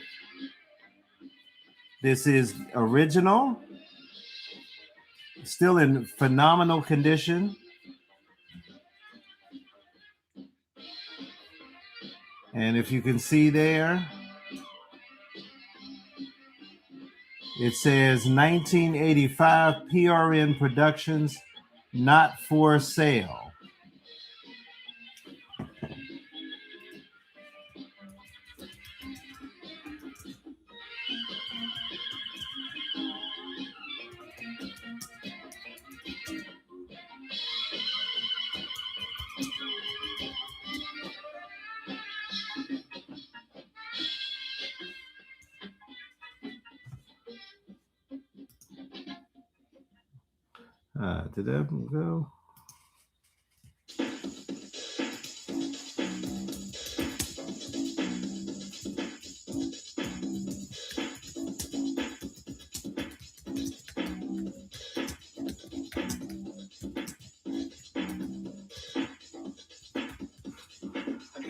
This is original, still in phenomenal condition. And if you can see there, it says 1985 PRN Productions, not for sale. Did that go?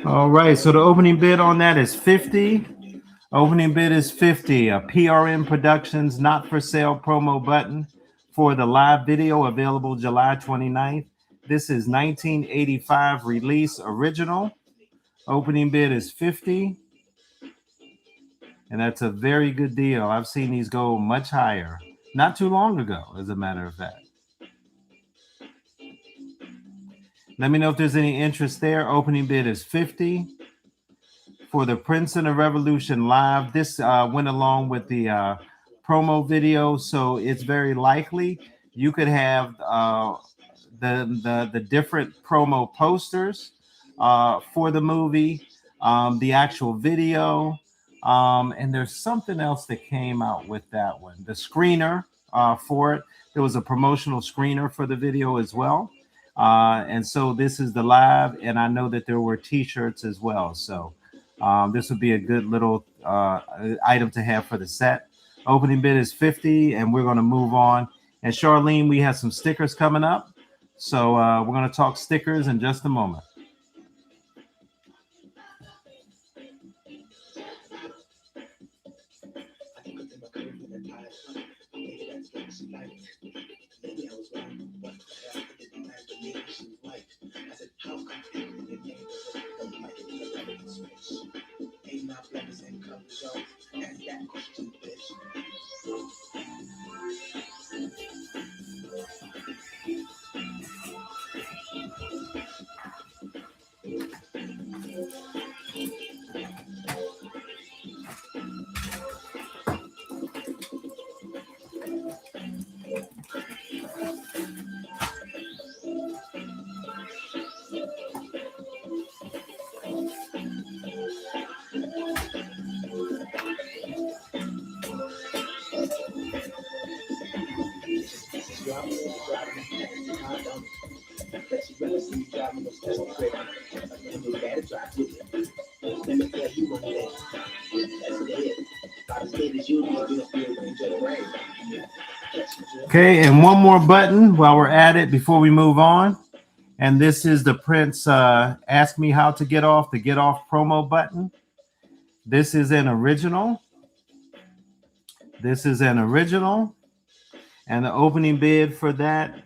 All right, so the opening bid on that is 50. Opening bid is 50. A PRM Productions not for sale promo button for the live video available July 29th. This is 1985 release original. Opening bid is 50. And that's a very good deal. I've seen these go much higher. Not too long ago, as a matter of fact. Let me know if there's any interest there. Opening bid is 50. For the Prince and the Revolution live, this went along with the promo video, so it's very likely you could have the different promo posters for the movie, the actual video, and there's something else that came out with that one. The screener for it. There was a promotional screener for the video as well, and so this is the live, and I know that there were T-shirts as well. So. This would be a good little item to have for the set. Opening bid is 50, and we're going to move on. And Charlene, we have some stickers coming up. So we're going to talk stickers in just a moment. Okay, and one more button while we're at it before we move on. And this is the Prince Ask Me How to Get Off, the Get Off promo button. This is an original. This is an original. And the opening bid for that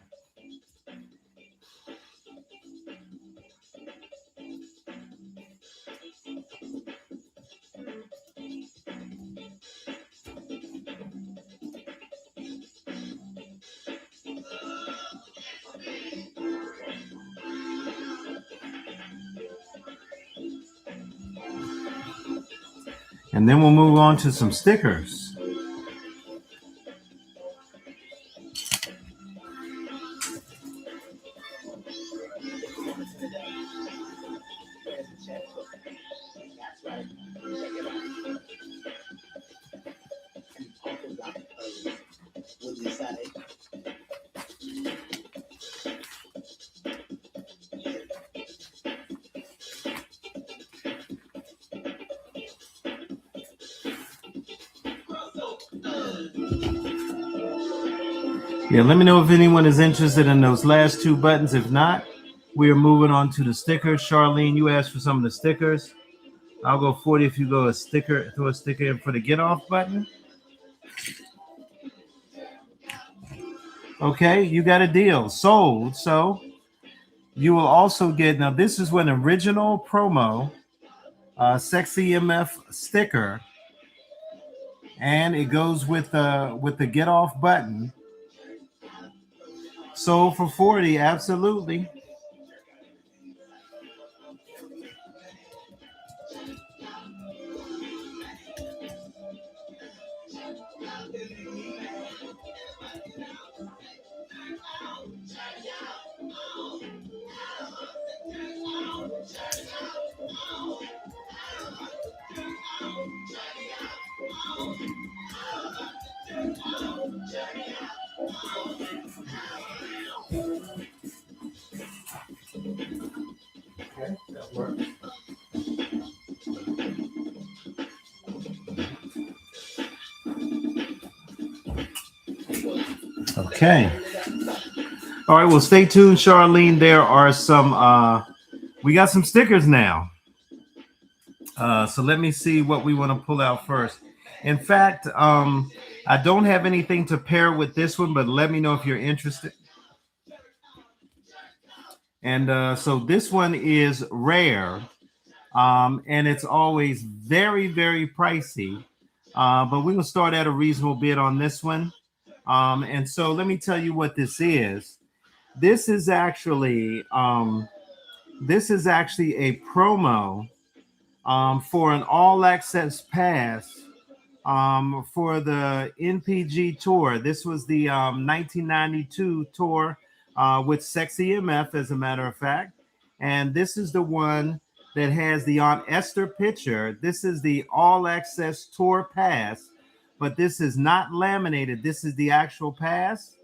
and then we'll move on to some stickers. Yeah, let me know if anyone is interested in those last two buttons. If not, we are moving on to the stickers. Charlene, you asked for some of the stickers. I'll go 40 if you go a sticker, throw a sticker in for the get off button. Okay, you got a deal. Sold. So you will also get, now this is an original promo, Sexy MF sticker, and it goes with the get off button. Sold for 40, absolutely. Okay, that works. Okay. All right, well, stay tuned, Charlene. There are some, we got some stickers now. So let me see what we want to pull out first. In fact, I don't have anything to pair with this one, but let me know if you're interested. And so this one is rare, and it's always very, very pricey. But we will start at a reasonable bid on this one. And so let me tell you what this is. This is actually a promo for an all access pass for the NPG tour. This was the 1992 tour with Sexy MF, as a matter of fact. And this is the one that has the Aunt Esther picture. This is the all access tour pass, but this is not laminated. This is the actual pass,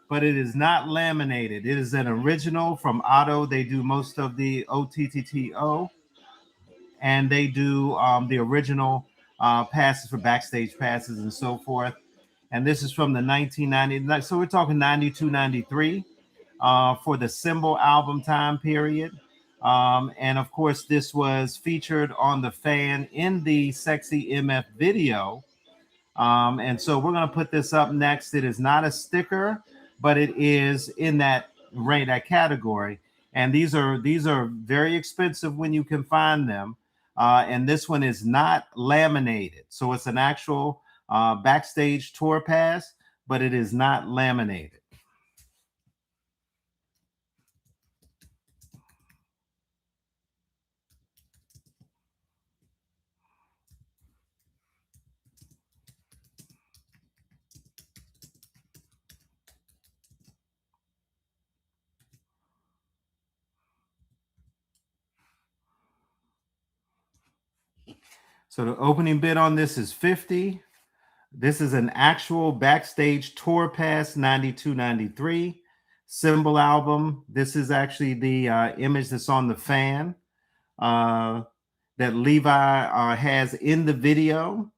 but it is not laminated. It is an original from Otto. They do most of the OTTTO, and they do the original passes for backstage passes and so forth. And this is from the 1990, so we're talking 92, 93 for the Symbol album time period. And of course, this was featured on the fan in the Sexy MF video. And so we're going to put this up next. It is not a sticker, but it is in that that category. And these are very expensive when you can find them. And this one is not laminated, so it's an actual backstage tour pass, but it is not laminated. So the opening bid on this is $50. This is an actual backstage tour pass, 92, 93 Symbol album. This is actually the image that's on the fan that Levi has in the video.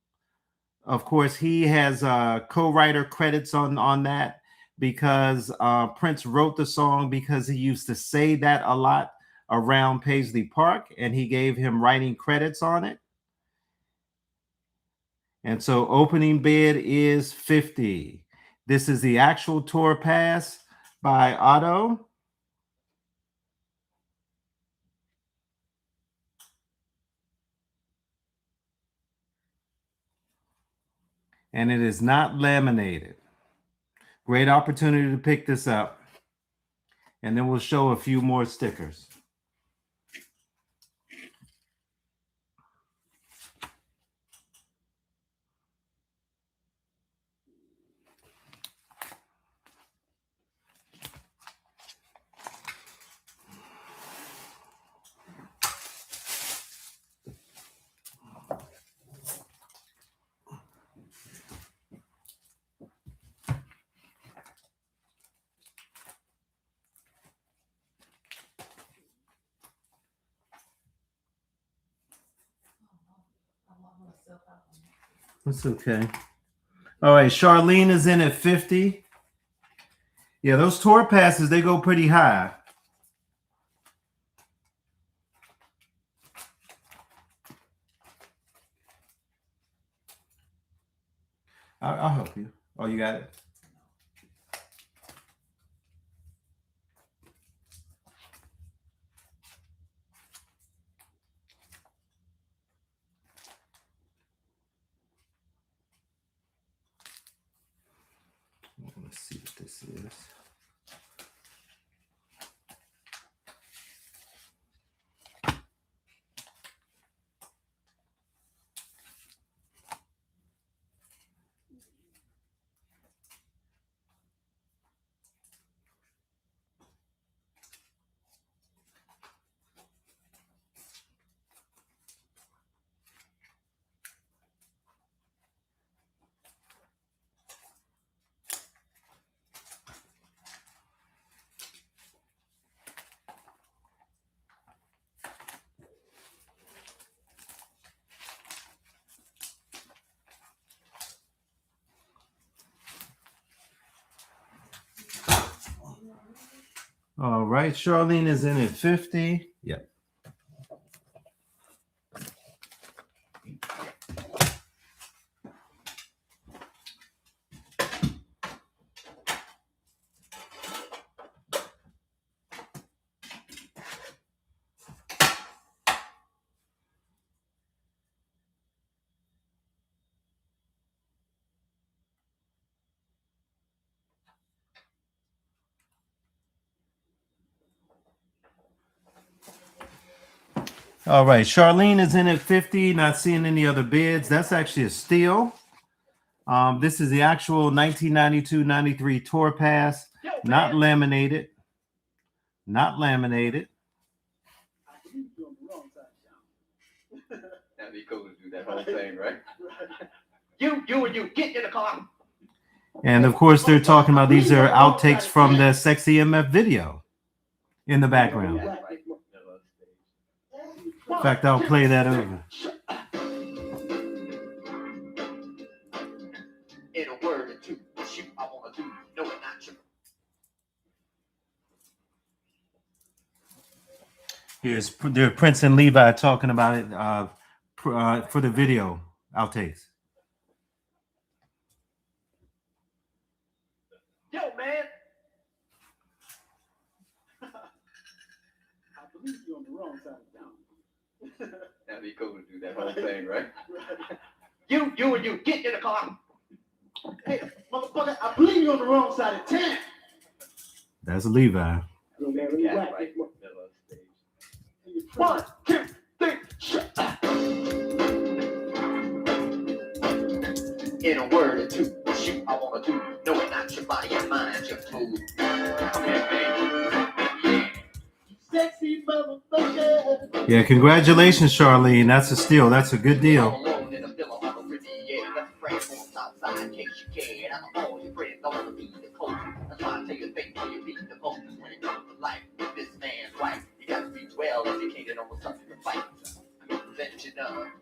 Of course, he has co-writer credits on that because Prince wrote the song because he used to say that a lot around Paisley Park, and he gave him writing credits on it. And so opening bid is $50. This is the actual tour pass by Otto. And it is not laminated. Great opportunity to pick this up. And then we'll show a few more stickers. That's okay. All right, Charlene is in at 50. Yeah, those tour passes, they go pretty high. I'll help you. Oh, you got it? Let's see what this is. All right, Charlene is in at 50. Yep. All right, Charlene is in at 50. Not seeing any other bids. That's actually a steal. This is the actual 1992-93 tour pass, not laminated. Not laminated. That'd be cool to do that whole thing, right? You, get in the car. And of course, they're talking about these are outtakes from the Sexy MF video in the background. In fact, I'll play that over. In a word or two, shoot, I wanna do, no, not you. Here's Prince and Levi talking about it for the video outtakes. Yo, man. I believe you're on the wrong side of town. That'd be cool to do that whole thing, right? You, get in the car. Hey, motherfucker, I believe you're on the wrong side of town. That's Levi. Yeah, right. 1, 2, 3, shut up. In a word or two, shoot, I wanna do, no, not your body and mind, your food. Come here, baby. Sexy motherfucker. Yeah, congratulations, Charlene. That's a steal. That's a good deal.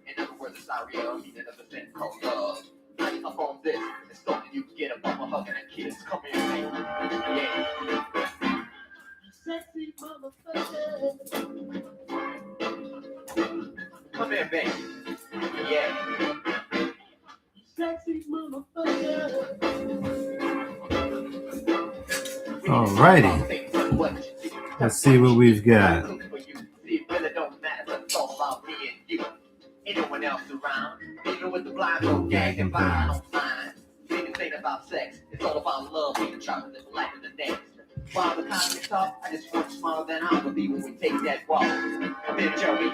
In other words, it's not real, meaning of the thing called love. Light up on this, it's something you can get up on a hugging a kiss. Come here, baby. Yeah. Sexy motherfucker. Come here, baby. Yeah. Sexy motherfucker. All righty. Let's see what we've got. It really don't matter, it's all about me and you. Anyone else around, even with the blind gang and I don't mind. Things ain't about sex, it's all about love, being trying to live life in the next. While the concerts talk, I just want smaller than I would be when we take that walk. Come here, Joey.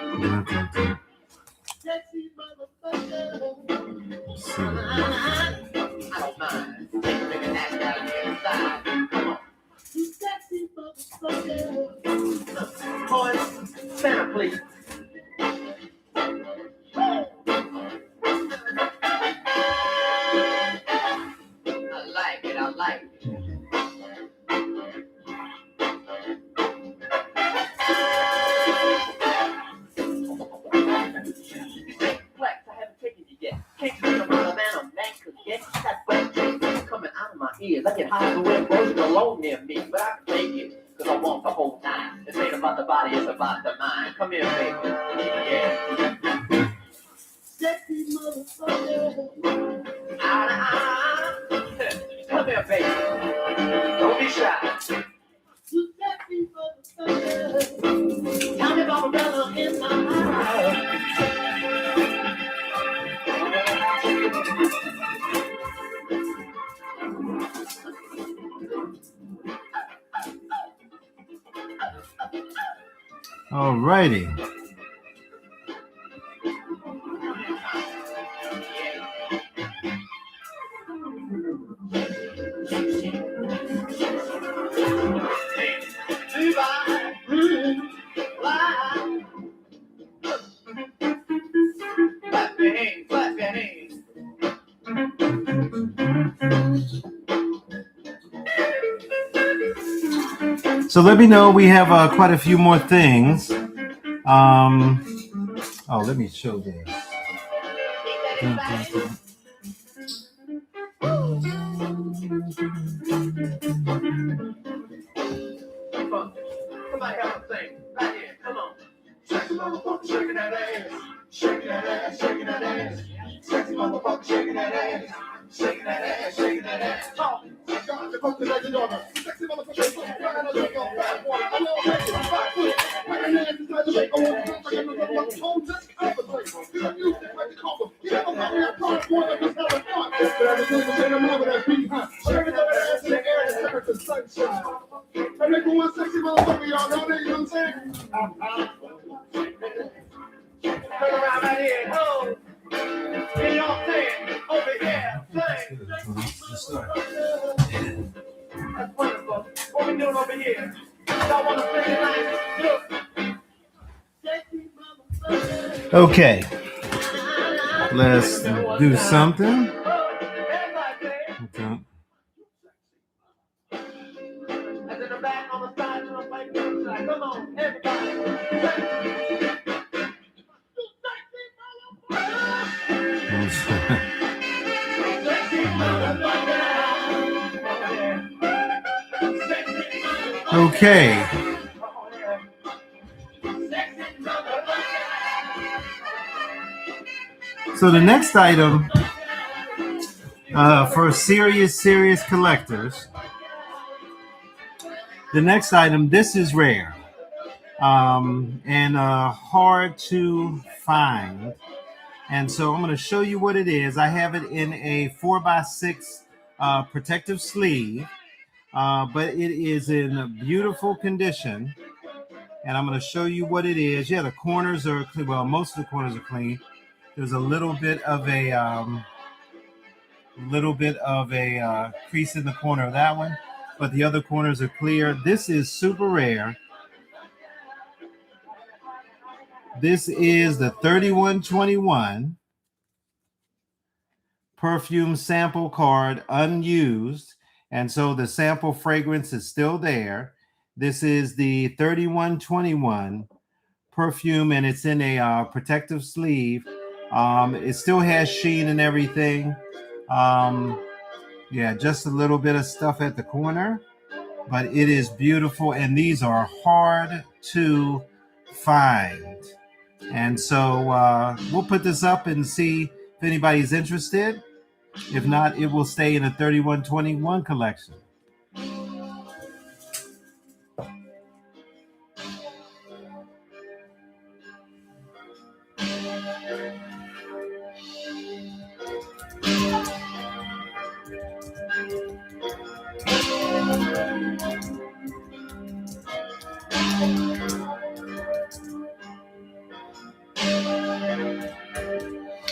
Sexy motherfucker. I don't mind. Take a nigga ass down here inside. Come on. You sexy motherfucker. Boys, stand up, please. I like it. You say flex, I haven't taken you yet. Can't be around a man, a man could get that wet drink coming out of my ears. I get high the wind, buzzing alone near me, but I can take it, cause I want the whole time. This ain't about the body, it's about the mind. Come here, baby. Yeah. Sexy motherfucker. Come here, baby. Don't be shy. You sexy motherfucker. Tell me about a brother in my house. All righty. Clap your hands. So let me know. We have quite a few more things. Oh, let me show this. Somebody help us sing. Right here, come on. Sexy motherfucker shaking that ass. Shaking that ass, shaking that ass. Sexy motherfucker shaking that ass. Shaking that ass, shaking that ass. Talk. God, the fuck is that daughter? Sexy motherfucker shaking that ass. Drink on fat water. I'm all ready. 5 foot. My hands inside the lake. I want to talk about my home. Just contemplate. Get a music like the cover. Get up on my part. Boy, like it's not a fun. But I was doing the same amount of that beat, huh? Shaking that ass in the air and turn to sunshine. And they going sexy motherfucker, y'all know that, you know what I'm saying? Can y'all sing over here? Sing. That's wonderful. What we doing over here? Y'all want to sing tonight? Look. Okay, let's do something. Okay. And then the back on the side, and I'm like, come on, everybody. Okay. So the next item for serious collectors, the next item, this is rare and hard to find. And so I'm going to show you what it is. I have it in a 4x6 protective sleeve, but it is in beautiful condition. And I'm going to show you what it is. Yeah, the corners are clean. Well, most of the corners are clean. There's a little bit of a crease in the corner of that one, but the other corners are clear. This is super rare. This is the 3121 perfume sample card, unused, and so the sample fragrance is still there. This is the 3121 perfume, and it's in a protective sleeve. It still has sheen and everything. Yeah, just a little bit of stuff at the corner, but it is beautiful, and these are hard to find. And so we'll put this up and see if anybody's interested. If not, it will stay in the 3121 collection.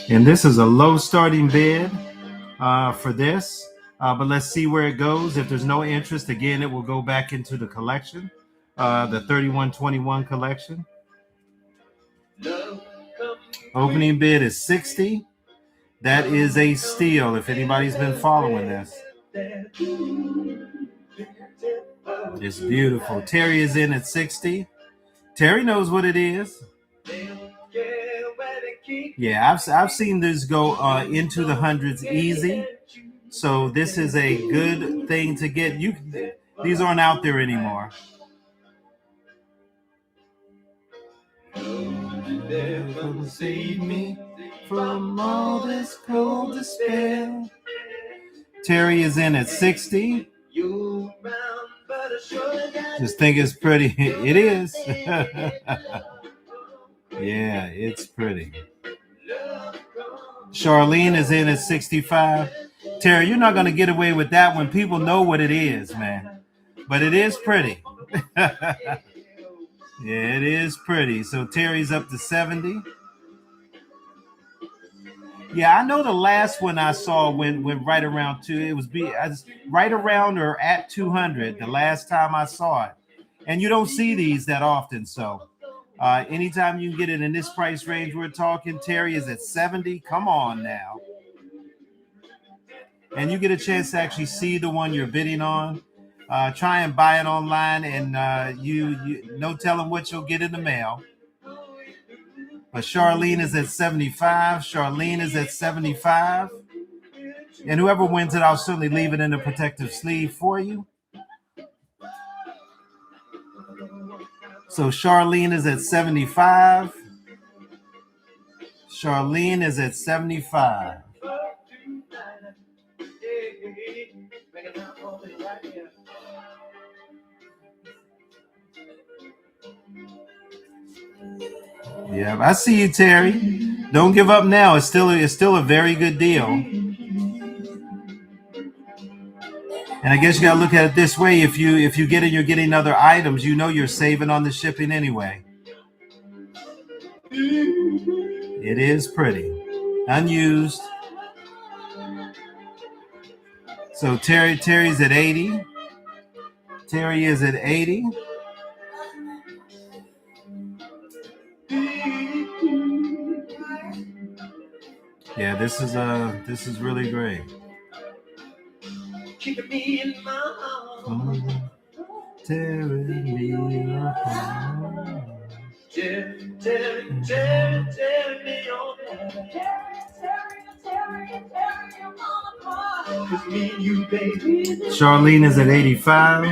And this is a low starting bid for this, but let's see where it goes. If there's no interest, again, it will go back into the collection, the 3121 collection. Opening bid is $60. That is a steal if anybody's been following this. It's beautiful. Terry is in at $60. Terry knows what it is. Yeah, I've seen this go into the hundreds easy. So this is a good thing to get. These aren't out there anymore. Save me from all this cold despair. Terry is in at 60. Just think it's pretty. It is. Yeah, it's pretty. Charlene is in at 65. Terry, you're not going to get away with that when people know what it is, man. But it is pretty. Yeah, it is pretty. So Terry's up to 70. Yeah, I know the last one I saw went right around right around or at 200 the last time I saw it. And you don't see these that often. So anytime you can get it in this price range we're talking, Terry is at 70. Come on now. And you get a chance to actually see the one you're bidding on. Try and buy it online, and you no telling what you'll get in the mail. But Charlene is at 75. Charlene is at 75. And whoever wins it, I'll certainly leave it in a protective sleeve for you. So Charlene is at 75. Charlene is at 75. Yeah, I see you, Terry. Don't give up now. It's still a very good deal. And I guess you gotta look at it this way. If you get it, you're getting other items. You know you're saving on the shipping anyway. It is pretty. unused. So Terry's at 80. Terry is at 80. Yeah, this is really great. Keeping me in my arms. Tearing me apart. Tearing me on. Cause me and you, baby. Charlene is at 85. Me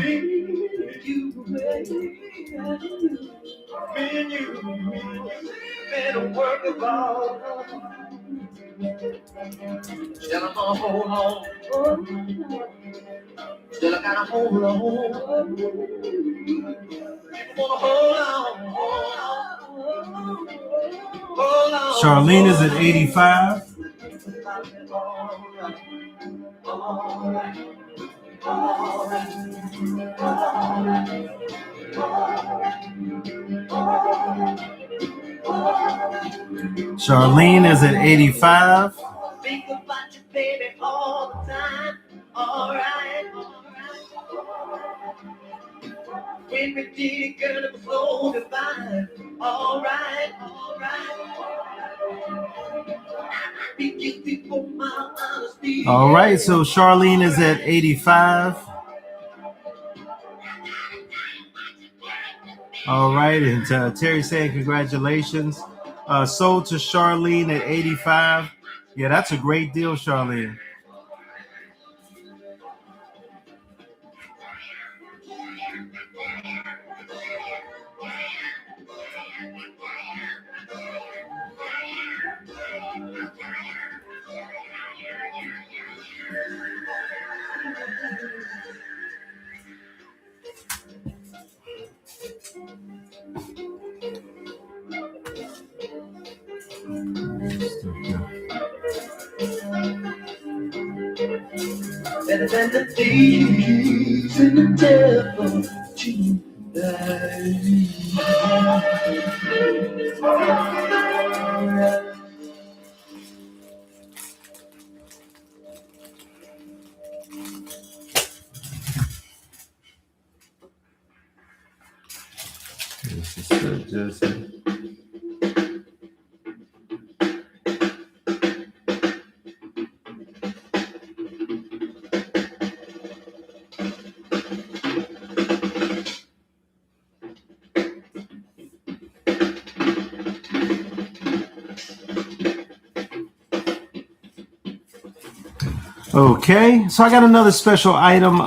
and you, been a work of art. Still I'm gonna hold on. Still I gotta hold on. People wanna hold on. Charlene is at 85. Charlene is at 85. Think about you, baby, all the time. All right. When we did it, girl, it was so divine. All right. Be guilty for my honesty. All right, so Charlene is at 85. All right, and Terry saying congratulations. Sold to Charlene at 85. Yeah, that's a great deal, Charlene. Better than the thieves and the devil tonight. This is so Jesse. Okay, so I got another special item.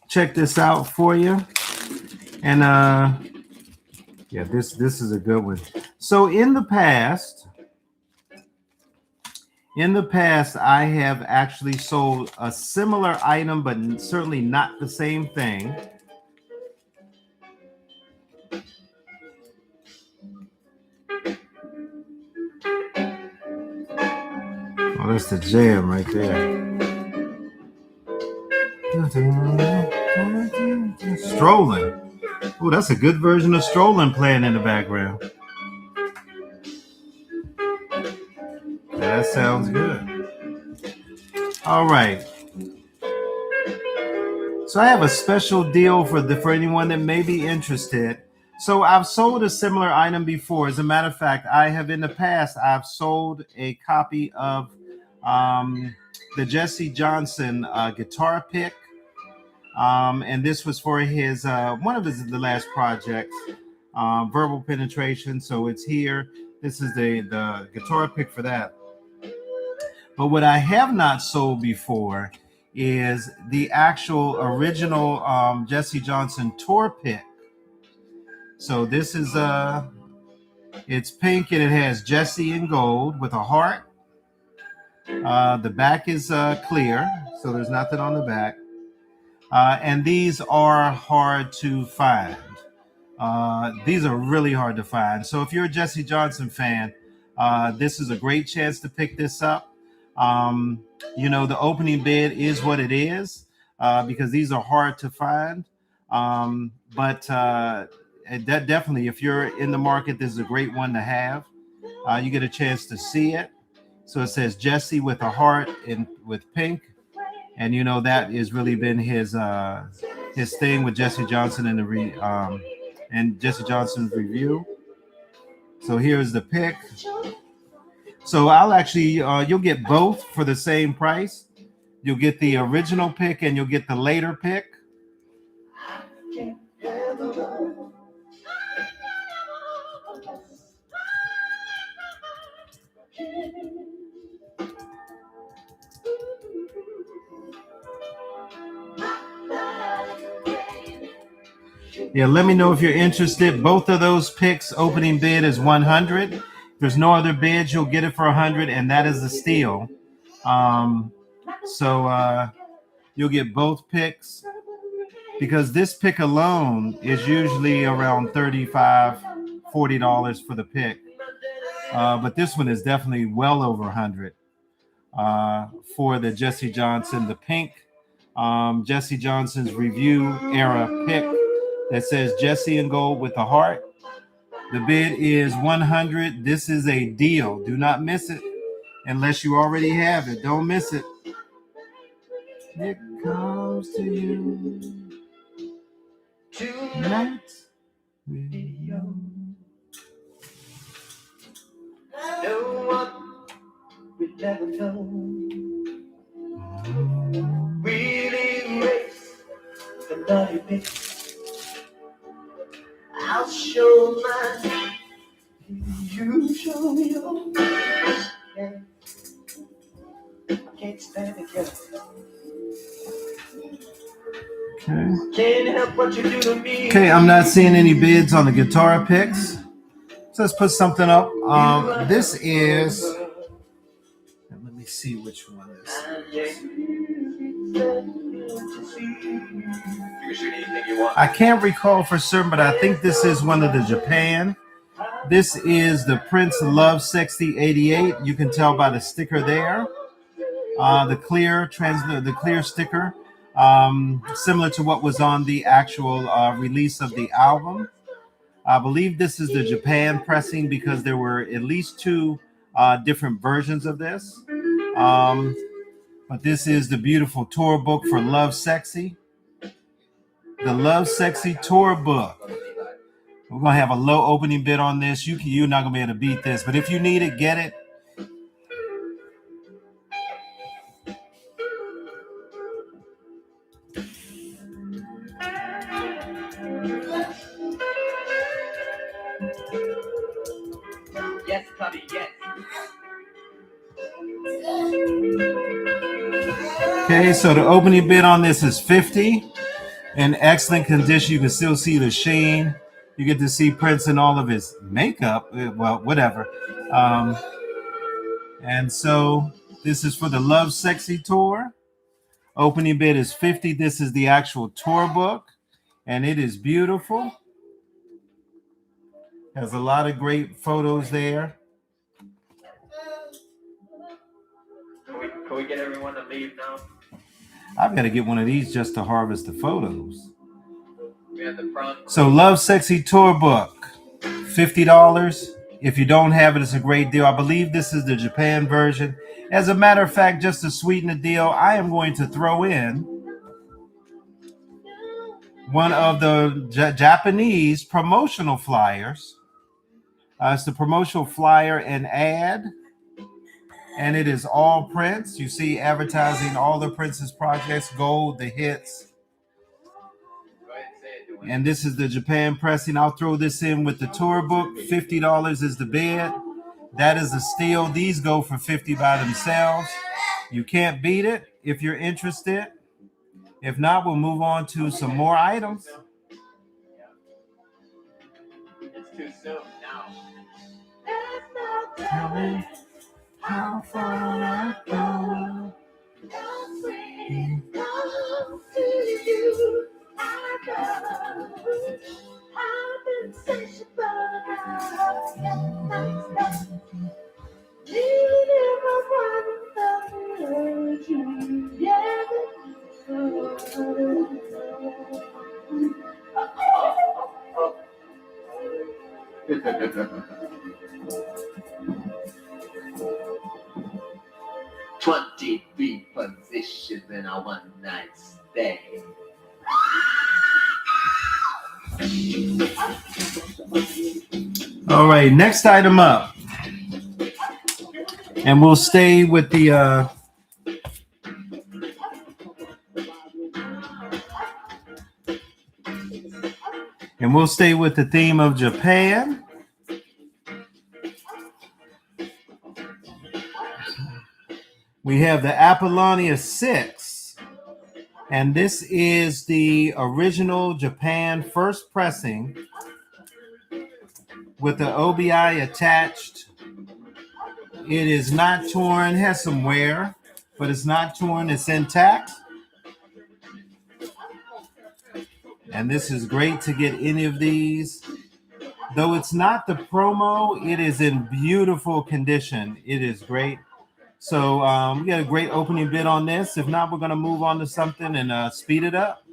Check this out for you. And yeah, this is a good one. So in the past, I have actually sold a similar item, but certainly not the same thing. Oh, that's the jam right there. Strolling. Oh, that's a good version of Strolling playing in the background. That sounds good. All right. So I have a special deal for anyone that may be interested. So I've sold a similar item before. As a matter of fact, I have in the past, I've sold a copy of the Jesse Johnson guitar pick. And this was for his one of the last projects, Verbal Penetration. So it's here. This is the guitar pick for that. But what I have not sold before is the actual original Jesse Johnson tour pick. So this is it's pink and it has Jesse in gold with a heart. The back is clear, so there's nothing on the back. And these are hard to find. These are really hard to find. So if you're a Jesse Johnson fan, this is a great chance to pick this up. You know, the opening bid is what it is because these are hard to find. But that definitely, if you're in the market, this is a great one to have. You get a chance to see it. So it says Jesse with a heart and with pink, and you know that has really been his thing with Jesse Johnson and Jesse Johnson's review. So here's the pick. So I'll actually you'll get both for the same price. You'll get the original pick and you'll get the later pick. Yeah, let me know if you're interested. Both of those picks, opening bid is 100. If there's no other bids, you'll get it for 100, and that is the steal. So you'll get both picks because this pick alone is usually around $35, $40 for the pick. But this one is definitely well over 100 for the Jesse Johnson, the pink Jesse Johnson's review era pick that says Jesse in gold with a heart. The bid is 100. This is a deal. Do not miss it unless you already have it. Don't miss it. It comes to you tonight with you. No one will never know. We'll erase the naughty bits. I'll show mine. You show yours. Yeah. I can't stand it, girl. Okay. Can't help what you do to me. Okay, I'm not seeing any bids on the guitar picks. So let's put something up. This is. Let me see which one this is. I can't recall for certain, but I think this is one of the Japan. This is the Prince Love Sexy 88. You can tell by the sticker there. The clear sticker, similar to what was on the actual release of the album. I believe this is the Japan pressing because there were at least two different versions of this. But this is the beautiful tour book for Love Sexy. The Love Sexy tour book. We're going to have a low opening bid on this. You're not going to be able to beat this. But if you need it, get it. Yes, Cubby, yes. Okay, so the opening bid on this is $50. In excellent condition. You can still see the sheen. You get to see Prince in all of his makeup. Well, whatever. And so this is for the Love Sexy tour. Opening bid is $50. This is the actual tour book, and it is beautiful. Has a lot of great photos there. Can we get everyone to leave now? I've got to get one of these just to harvest the photos. We have the front. So Love Sexy tour book, $50. If you don't have it, it's a great deal. I believe this is the Japan version. As a matter of fact, just to sweeten the deal, I am going to throw in one of the Japanese promotional flyers. It's the promotional flyer and ad. And it is all Prince. You see advertising all the Prince's projects, gold, the hits. And this is the Japan pressing. I'll throw this in with the tour book. $50 is the bid. That is a steal. These go for $50 by themselves. You can't beat it if you're interested. If not, we'll move on to some more items. It's too soon now. Tell me how far I go. 20 feet position in a one night stay. All right, next item up. And we'll stay with the theme of Japan. We have the Apollonia 6, and this is the original Japan first pressing with the OBI attached. It is not torn, has some wear, but it's not torn, it's intact. And this is great to get any of these. Though it's not the promo, it is in beautiful condition. It is great. So we got a great opening bid on this. If not, we're going to move on to something and speed it up.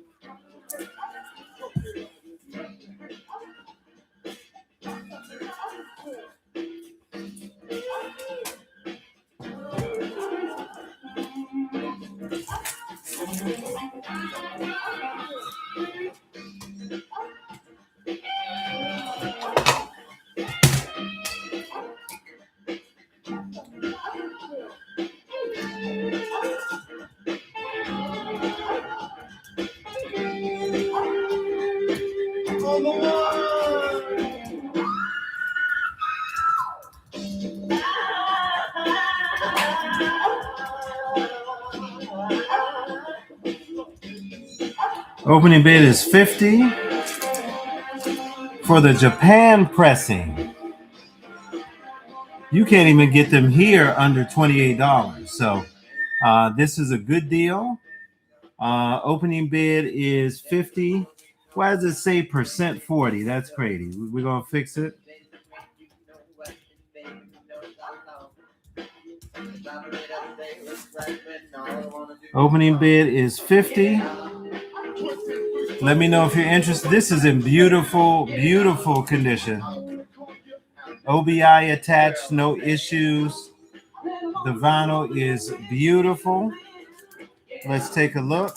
Opening bid is $50 for the Japan pressing. You can't even get them here under $28. So this is a good deal. Opening bid is $50. Why does it say percent 40? That's crazy. We're going to fix it. Opening bid is $50. Let me know if you're interested. This is in beautiful, beautiful condition. OBI attached, no issues. The vinyl is beautiful. Let's take a look.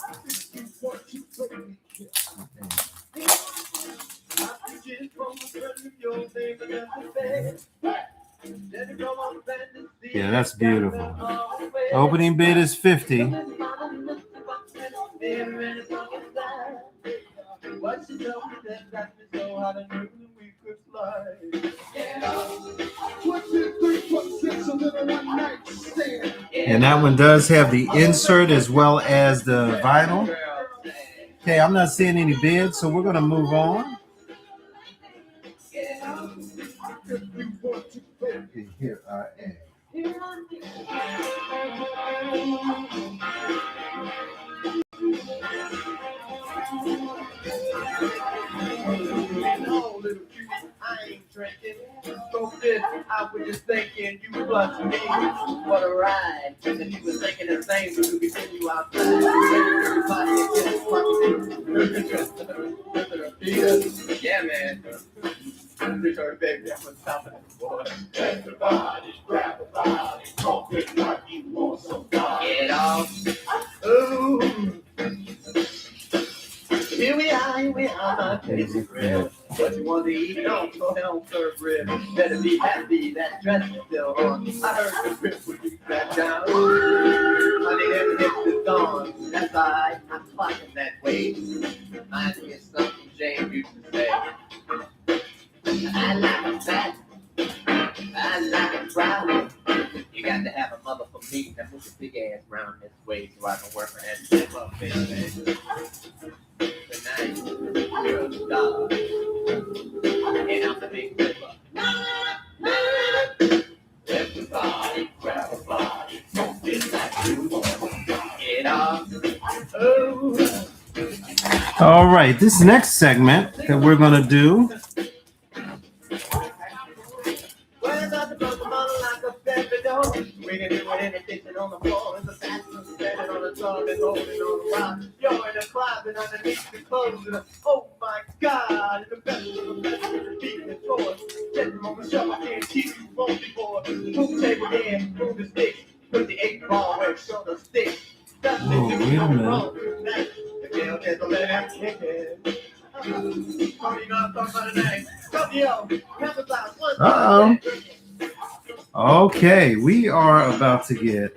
Yeah, that's beautiful. Opening bid is $50. And that one does have the insert as well as the vinyl. Okay, I'm not seeing any bids, so we're going to move on. Here I am. I ain't drinking. So this, I was just thinking you plus me. What a ride. And you was thinking the same, so we could send you outside. Yeah, man. Return, baby, I'm on top of this, boy. Everybody, grab a body. Talk it like you want somebody. Get off. Ooh. Here we are, my crazy friend. What you want to eat? Don't go home, serve rib. Better be happy, that dress is still on. I heard the grip would be back down. Honey, them hips is gone. That's alright, I'm fighting that way. Reminds me of something James used to say. I like a fat, I like a brown. You got to have a mother for me that puts a big ass round this way so I can work her that step up, baby. Tonight, you're a star. And I'm the big flipper. Everybody grab a body. Don't feel like you want. Get off. Oh. All right, this next segment that we're going to do. We can do it in the kitchen, on the floor, in the bathroom, standing on the tub and holding on the rock. You're in the closet underneath the clothes. And oh my God, the best of the best of the beat and toys. Sitting on the shelf, I can't keep you funky boy. Move the table in, move the stick. With the 8-ball where it showed us thick. Whoa, wait a minute. The girl gets the leg kicking. Uh-oh. Okay, we are about to get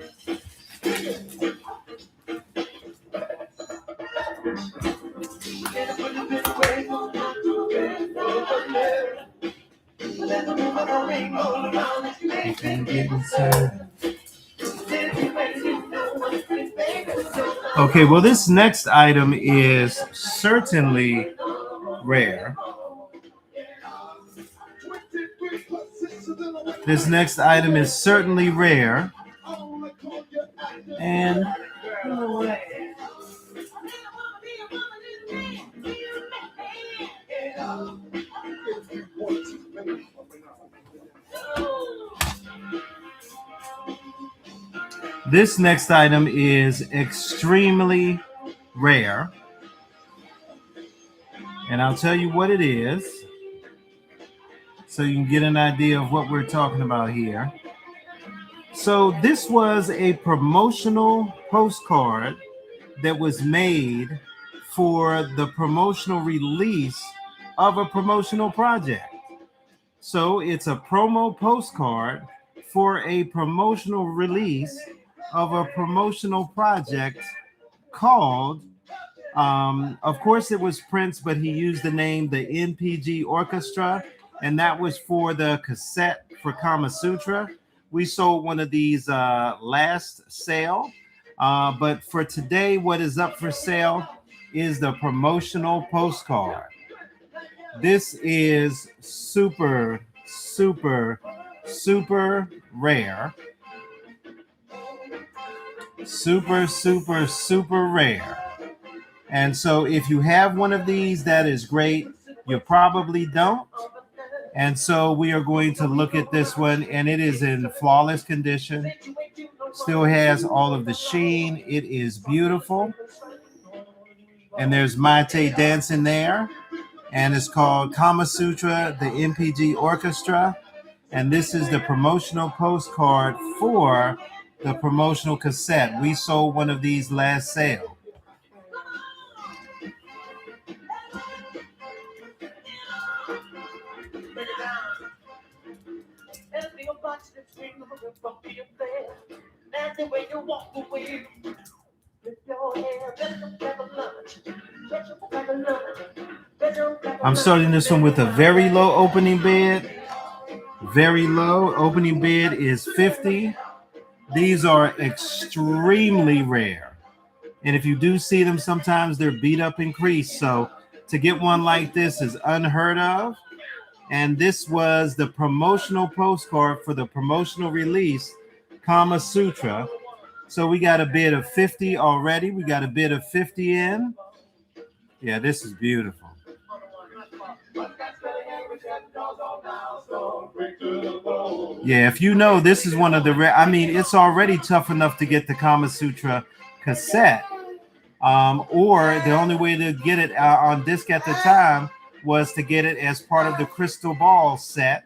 okay, well, this next item is certainly rare. This next item is certainly rare. And this next item is extremely rare. And I'll tell you what it is so you can get an idea of what we're talking about here. So this was a promotional postcard that was made for the promotional release of a promotional project. So it's a promo postcard for a promotional release of a promotional project called, of course it was Prince, but he used the name the NPG Orchestra, and that was for the cassette for Kama Sutra. We sold one of these last sale, but for today, what is up for sale is the promotional postcard. This is super, super, super rare. Super, super, super rare. And so if you have one of these, that is great. You probably don't. And so we are going to look at this one, and it is in flawless condition. Still has all of the sheen. It is beautiful. And there's Maite dancing there. And it's called Kama Sutra, the NPG Orchestra. And this is the promotional postcard for the promotional cassette. We sold one of these last sale. I'm starting this one with a very low opening bid. Very low. Opening bid is 50. These are extremely rare. And if you do see them, sometimes they're beat up and creased. So to get one like this is unheard of. And this was the promotional postcard for the promotional release, Kama Sutra. So we got a bid of 50 already. We got a bid of 50 in. Yeah, this is beautiful. Yeah, if you know, this is one of the rare. I mean, it's already tough enough to get the Kama Sutra cassette. Or the only way to get it on disc at the time was to get it as part of the Crystal Ball set.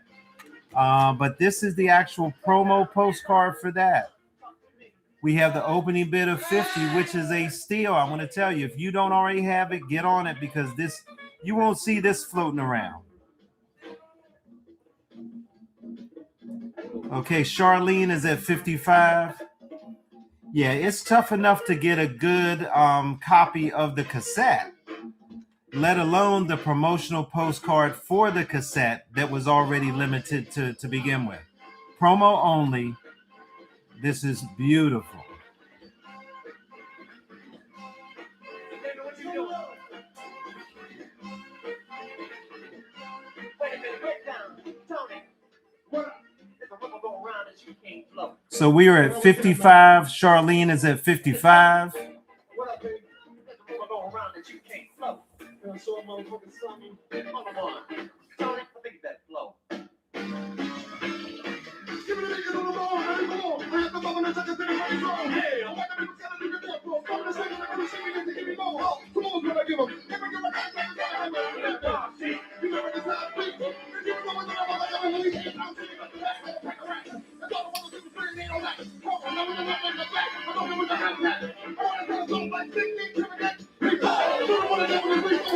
But this is the actual promo postcard for that. We have the opening bid of 50, which is a steal. I want to tell you, if you don't already have it, get on it, because this, you won't see this floating around. Okay, Charlene is at 55. Yeah, it's tough enough to get a good copy of the cassette, let alone the promotional postcard for the cassette that was already limited to begin with. Promo only. This is beautiful. So we are at 55. Charlene is at 55.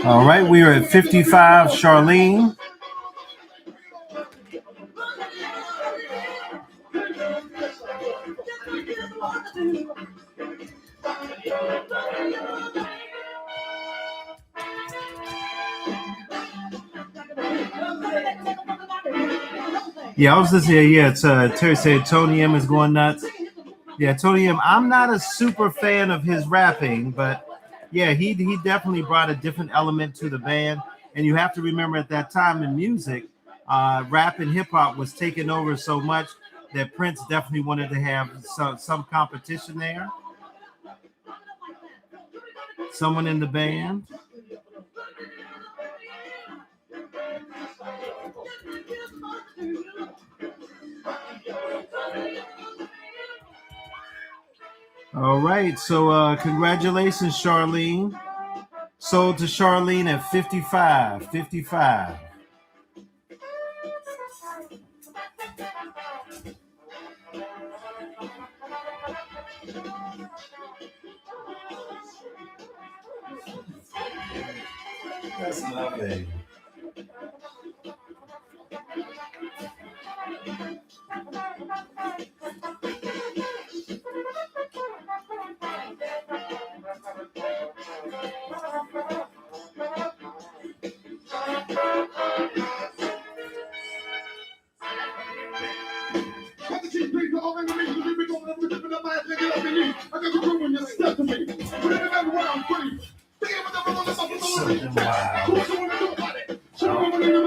All right, we are at 55, Charlene. Yeah, I was listening. Yeah, it's Terry said Tony M is going nuts. Yeah, Tony M. I'm not a super fan of his rapping, but yeah, he definitely brought a different element to the band. And you have to remember at that time in music, rap and hip hop was taking over so much that Prince definitely wanted to have some competition there. Someone in the band. All right, so congratulations, Charlene. Sold to Charlene at 55. 55. That's lovely. Something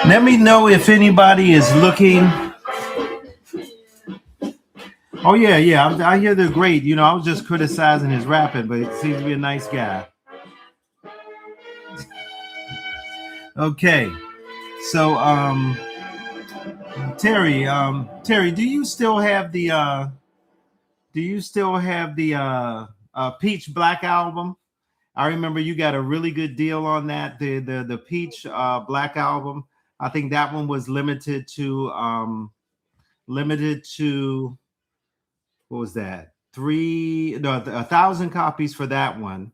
Let me know if anybody is looking. Oh yeah. I hear they're great. You know, I was just criticizing his rapping, but he seems to be a nice guy. Okay, so Terry, do you still have the Peach Black album? I remember you got a really good deal on that. The Peach Black album. I think that one was limited to what was that? 1,000 copies for that one.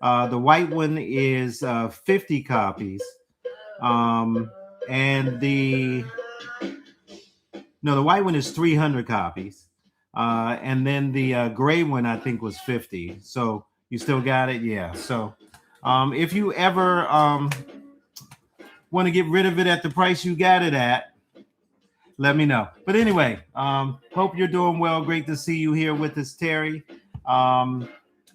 The white one is 50 copies. And the white one is 300 copies. And then the gray one, I think, was 50. So you still got it? Yeah. So if you ever want to get rid of it at the price you got it at, let me know. But anyway, hope you're doing well. Great to see you here with us, Terry.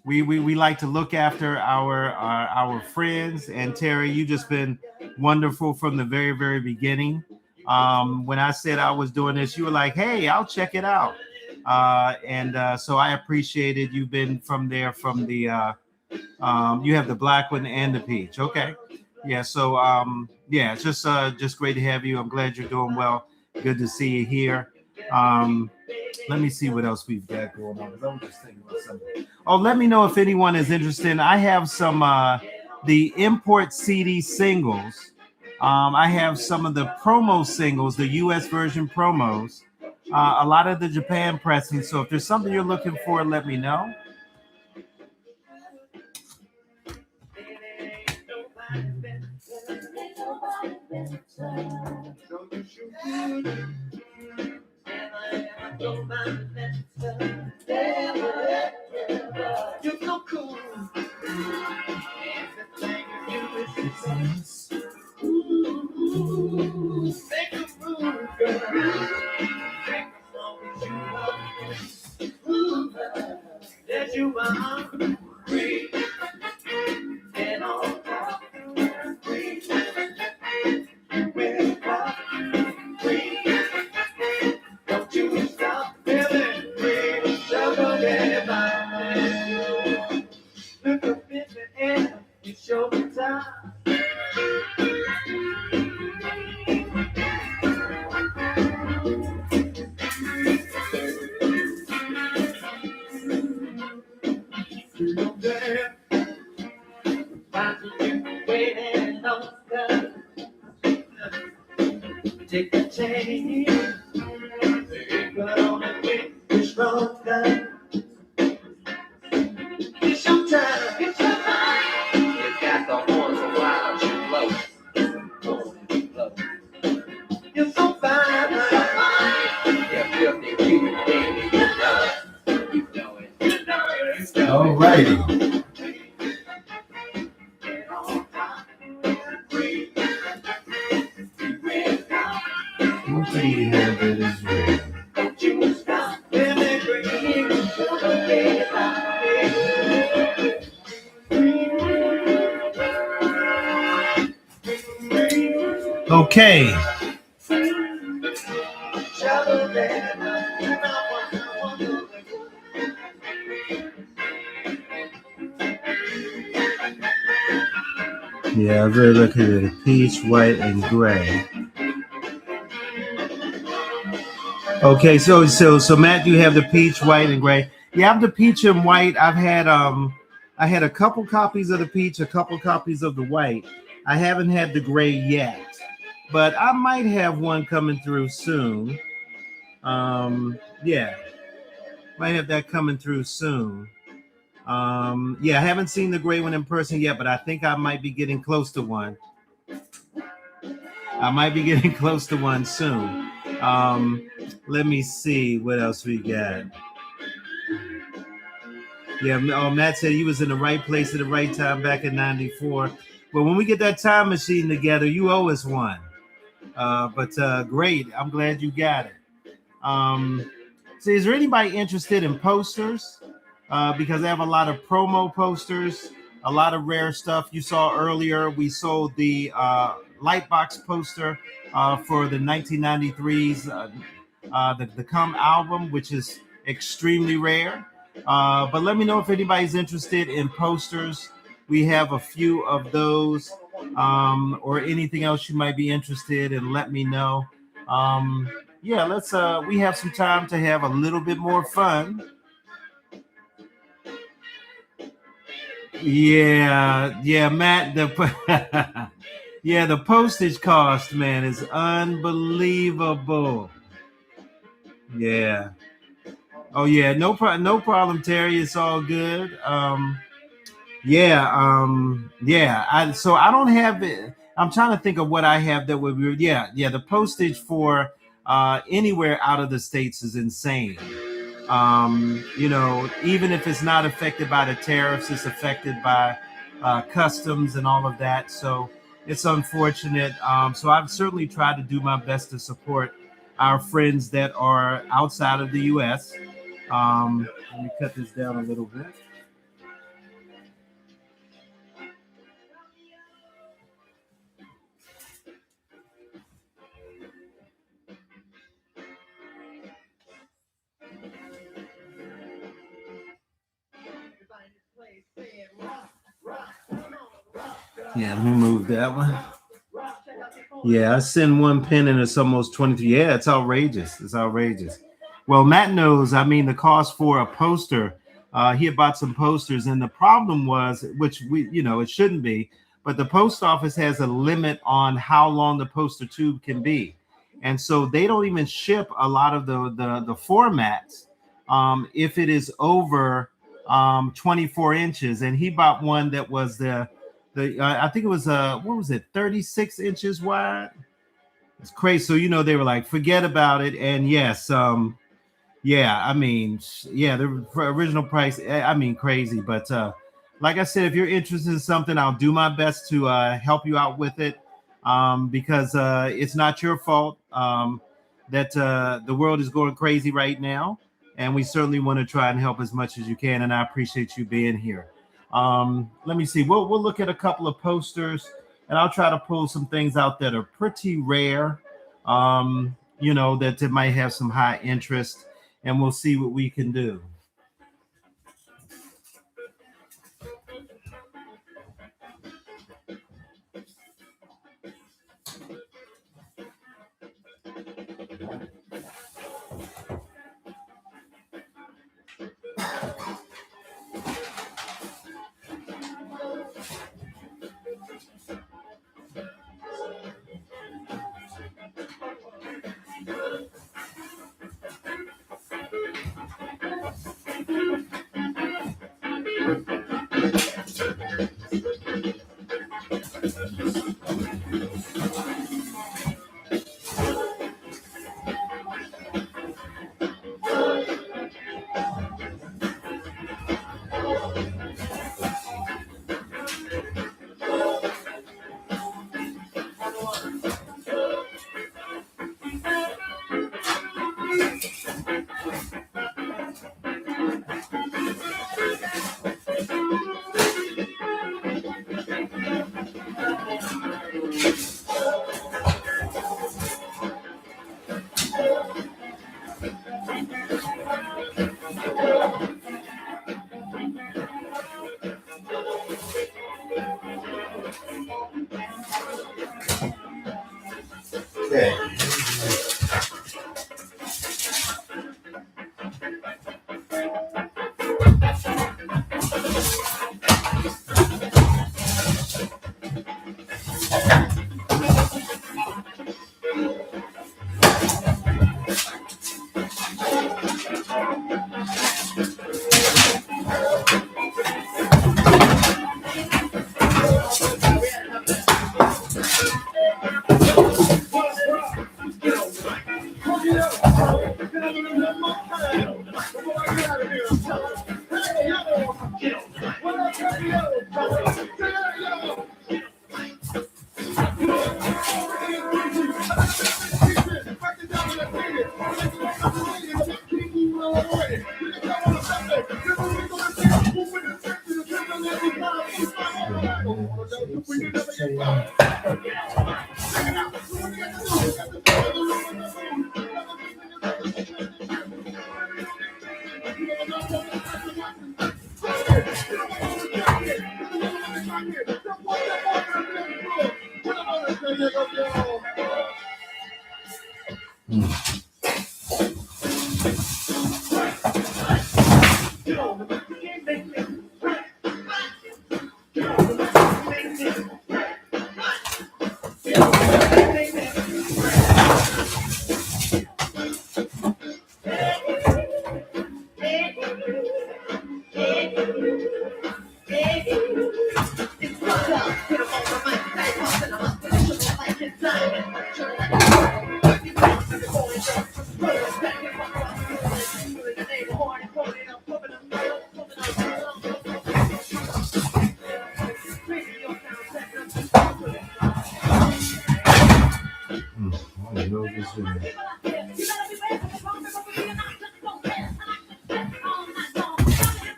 We like to look after our friends, and Terry, you just been wonderful from the very, very beginning. When I said I was doing this, you were like, "Hey, I'll check it out," and so I appreciated you. Been from the you have the black one and the peach. Okay, yeah. So yeah, it's just great to have you. I'm glad you're doing well. Good to see you here. Let me see what else we've got going on. I was just thinking about something. Oh, let me know if anyone is interested. I have some the import CD singles. I have some of the promo singles, the US version promos. A lot of the Japan pressing. So if there's something you're looking for, let me know. You're so cool. Make a move, girl. That you are. But on the way, it's wrong time. It's your time. It's your time. You got the horns of wild you blow. You're so fine. You're so fine. You're filthy, cute, baby. You know it. You know it. You know it. All righty. What do we have that is ready? Okay. Yeah, I'm very lucky at it. Peach, white, and gray. Okay, so Matt, you have the peach, white, and gray. Yeah, I have the peach and white. I had a couple copies of the peach, a couple copies of the white. I haven't had the gray yet, but I might have one coming through soon. Yeah, might have that coming through soon. Yeah, I haven't seen the gray one in person yet, but I think I might be getting close to one. I might be getting close to one soon. Let me see what else we got. Yeah, Matt said he was in the right place at the right time back in '94. But when we get that time machine together, you owe us one. But great, I'm glad you got it. So is there anybody interested in posters? Because I have a lot of promo posters, a lot of rare stuff. You saw earlier, we sold the Lightbox poster for the 1993's the Come album, which is extremely rare. But let me know if anybody's interested in posters. We have a few of those, or anything else you might be interested in. Let me know. Yeah, let's. We have some time to have a little bit more fun. Yeah, Matt. Yeah, the postage cost, man, is unbelievable. Yeah. Oh yeah, no problem, Terry. It's all good. So I don't have it. I'm trying to think of what I have that would be. Yeah. The postage for anywhere out of the states is insane. Even if it's not affected by the tariffs, it's affected by customs and all of that. So it's unfortunate. So I've certainly tried to do my best to support our friends that are outside of the U.S. Let me cut this down a little bit. Yeah, let me move that one. Yeah, I send one pin and it's almost 23. Yeah, it's outrageous. It's outrageous. Well, Matt knows, I mean, the cost for a poster, he had bought some posters, and the problem was, which it shouldn't be, but the post office has a limit on how long the poster tube can be. And so they don't even ship a lot of the formats if it is over 24 inches. And he bought one that was I think it was what was it, 36 inches wide. It's crazy. So they were like, forget about it. And yes, I mean, the original price, I mean, crazy. But like I said, if you're interested in something, I'll do my best to help you out with it, because it's not your fault that the world is going crazy right now. And we certainly want to try and help as much as you can. And I appreciate you being here. Let me see. We'll look at a couple of posters, and I'll try to pull some things out that are pretty rare, that it might have some high interest, and we'll see what we can do.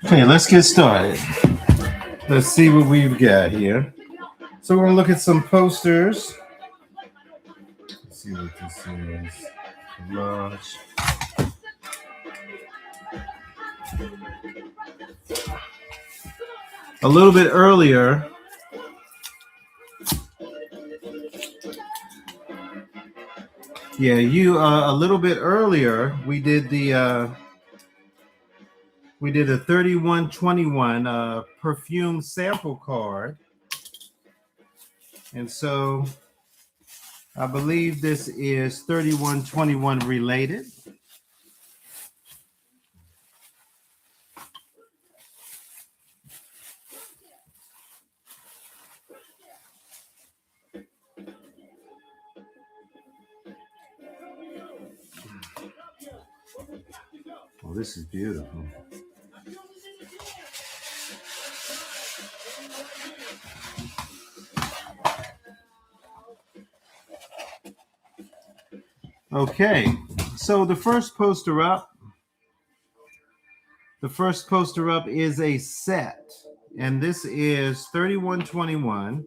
Okay, let's get started. Let's see what we've got here. So we're gonna look at some posters. Let's see what this is. Collage. A little bit earlier, a little bit earlier we did the 3121 perfume sample card, and so I believe this is 3121 related. Oh, this is beautiful. Okay, so the first poster up is a set, and this is 3121.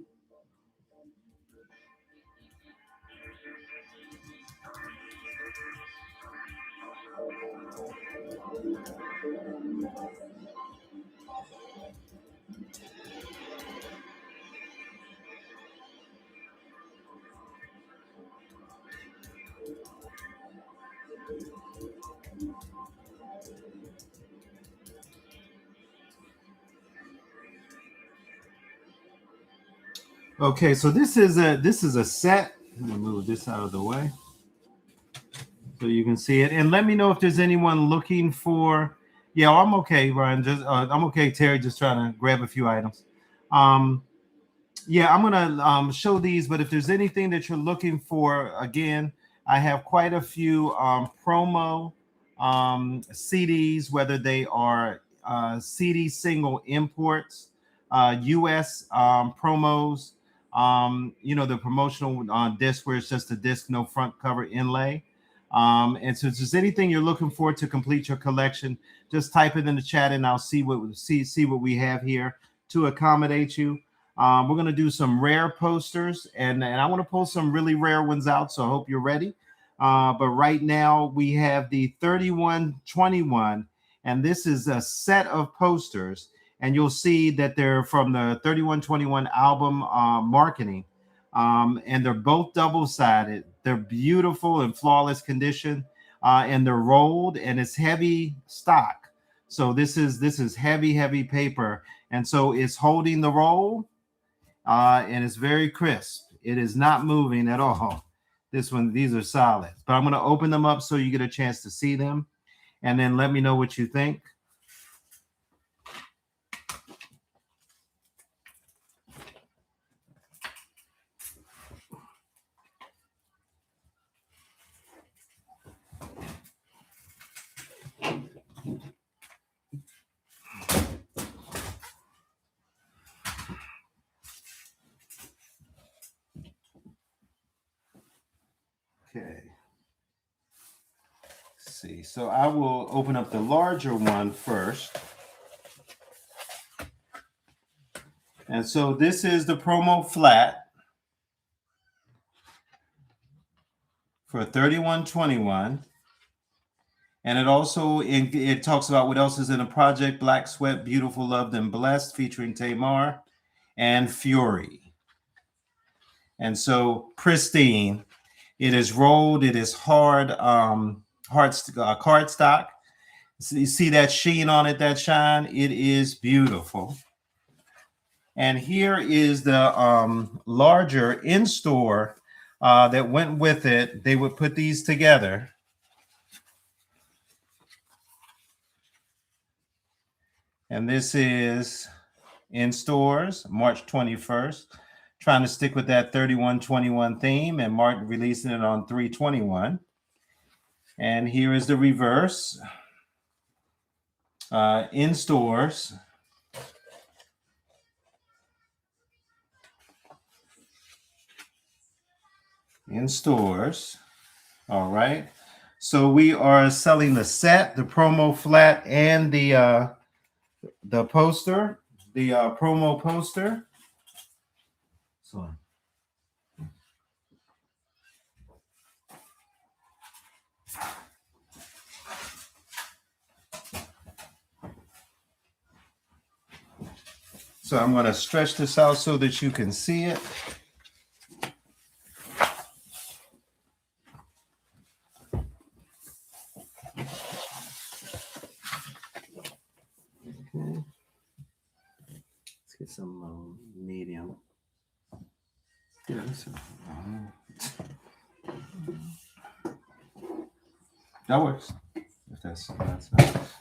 Okay, so this is a set. Let me move this out of the way so you can see it, and let me know if there's anyone looking for. Yeah, I'm okay, Ryan. I'm okay, Terry. Just trying to grab a few items. Yeah, I'm gonna show these, but if there's anything that you're looking for, again, I have quite a few promo CDs, whether they are CD single imports, US promos, the promotional disc where it's just a disc, no front cover inlay. And so if there's anything you're looking for to complete your collection, just type it in the chat and I'll see what we have here to accommodate you. We're going to do some rare posters, and I want to pull some really rare ones out, so I hope you're ready. But right now, we have the 3121, and this is a set of posters, and you'll see that they're from the 3121 album marketing, and they're both double-sided. They're beautiful and flawless condition, and they're rolled, and it's heavy stock. So this is heavy paper, and so it's holding the roll. And it's very crisp. It is not moving at all. These are solid. But I'm going to open them up so you get a chance to see them, and then let me know what you think. see. So I will open up the larger one first. And so this is the promo flat for $31.21. And it also it talks about what else is in the project: Black Sweat, Beautiful, Loved, and Blessed, featuring Tamar and Fury. And so pristine. It is rolled. It is hard cardstock. So you see that sheen on it, that shine. It is beautiful. And here is the larger in-store that went with it. They would put these together. And this is in stores, March 21st. Trying to stick with that 3121 theme, and Mark releasing it on 321. And here is the reverse. In stores. In stores. All right. So we are selling the set, the promo flat, and the poster, the promo poster. So I'm going to stretch this out so that you can see it. Okay. Let's get some medium. Yeah, that works. If that's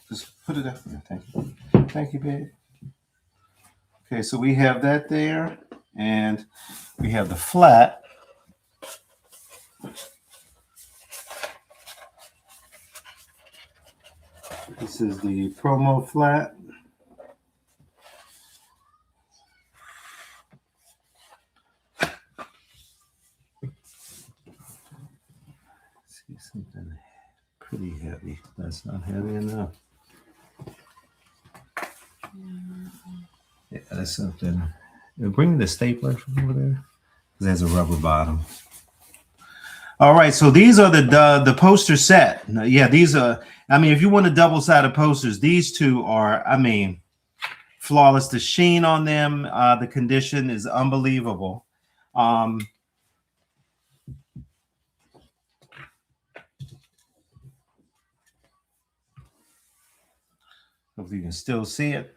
just put it up there. Thank you. Thank you, babe. Okay, so we have that there, and we have the flat. This is the promo flat. See something pretty heavy. That's not heavy enough. Yeah, that's something. Bring the stapler from over there. There's a rubber bottom. All right, so these are the poster set. Yeah, these are. I mean, if you want a double-sided posters, these two are. I mean, flawless. The sheen on them, the condition is unbelievable. Hopefully, you can still see it.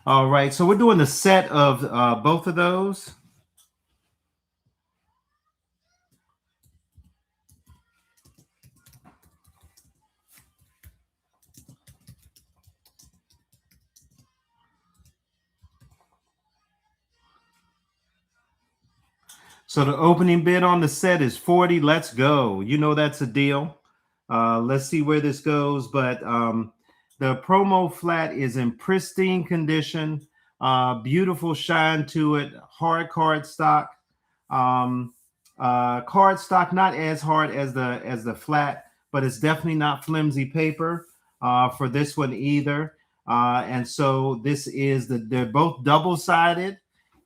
All right, so we're doing the set of both of those. So the opening bid on the set is 40. Let's go. You know that's a deal. Let's see where this goes. But the promo flat is in pristine condition. Beautiful shine to it. Hard cardstock. Cardstock, not as hard as the flat, but it's definitely not flimsy paper for this one either. And so this is they're both double-sided.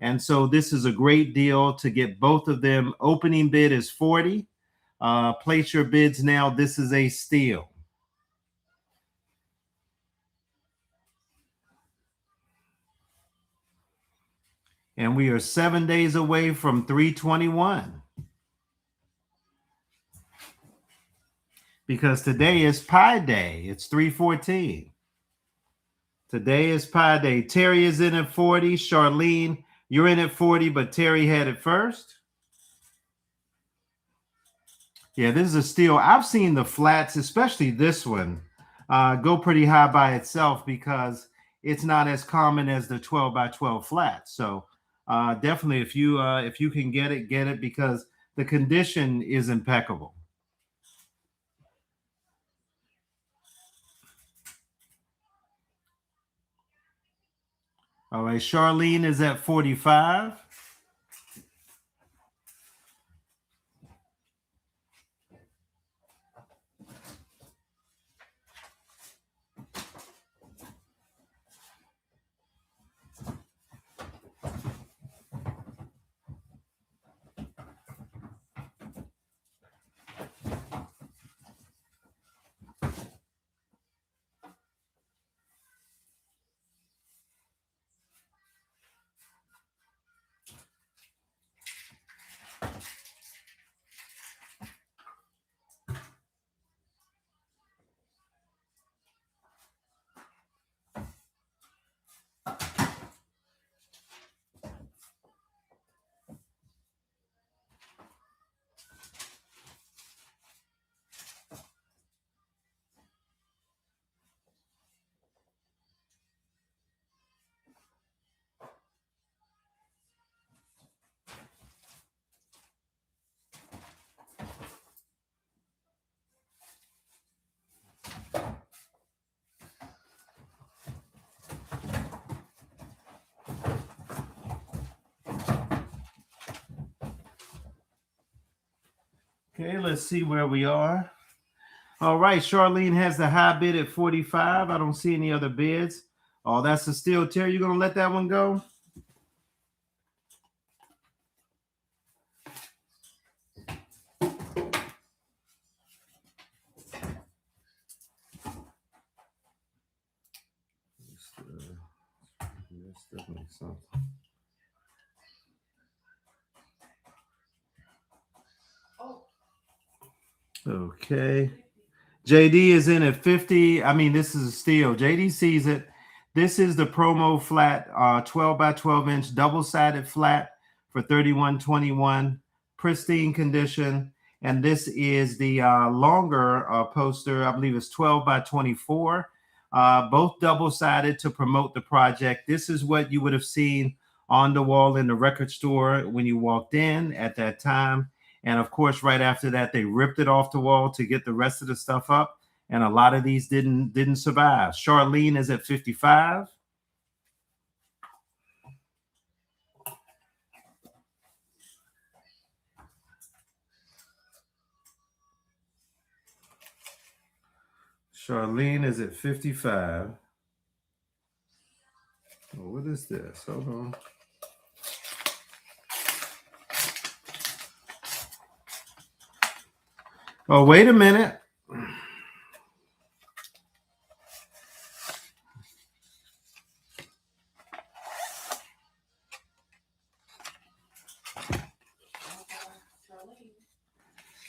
And so this is a great deal to get both of them. Opening bid is 40. Place your bids now. This is a steal. And we are 7 days away from 321. Because today is Pi Day. It's 314. Today is Pi Day. Terry is in at 40. Charlene, you're in at 40, but Terry had it first. Yeah, this is a steal. I've seen the flats, especially this one, go pretty high by itself because it's not as common as the 12 by 12 flat. So definitely, if you can get it because the condition is impeccable. All right, Charlene is at 45. Okay, let's see where we are. All right, Charlene has the high bid at 45. I don't see any other bids. Oh, that's a steal. Terry, you gonna let that one go? That's definitely something. Okay. JD is in at 50. I mean, this is a steal. JD sees it. This is the promo flat 12 by 12 inch double-sided flat for $31.21, pristine condition. And this is the longer poster. I believe it's 12 by 24, both double-sided to promote the project. This is what you would have seen on the wall in the record store when you walked in at that time. And of course, right after that, they ripped it off the wall to get the rest of the stuff up. And a lot of these didn't survive. Charlene is at 55. Charlene is at 55. Oh, what is this? Hold on. Oh, wait a minute.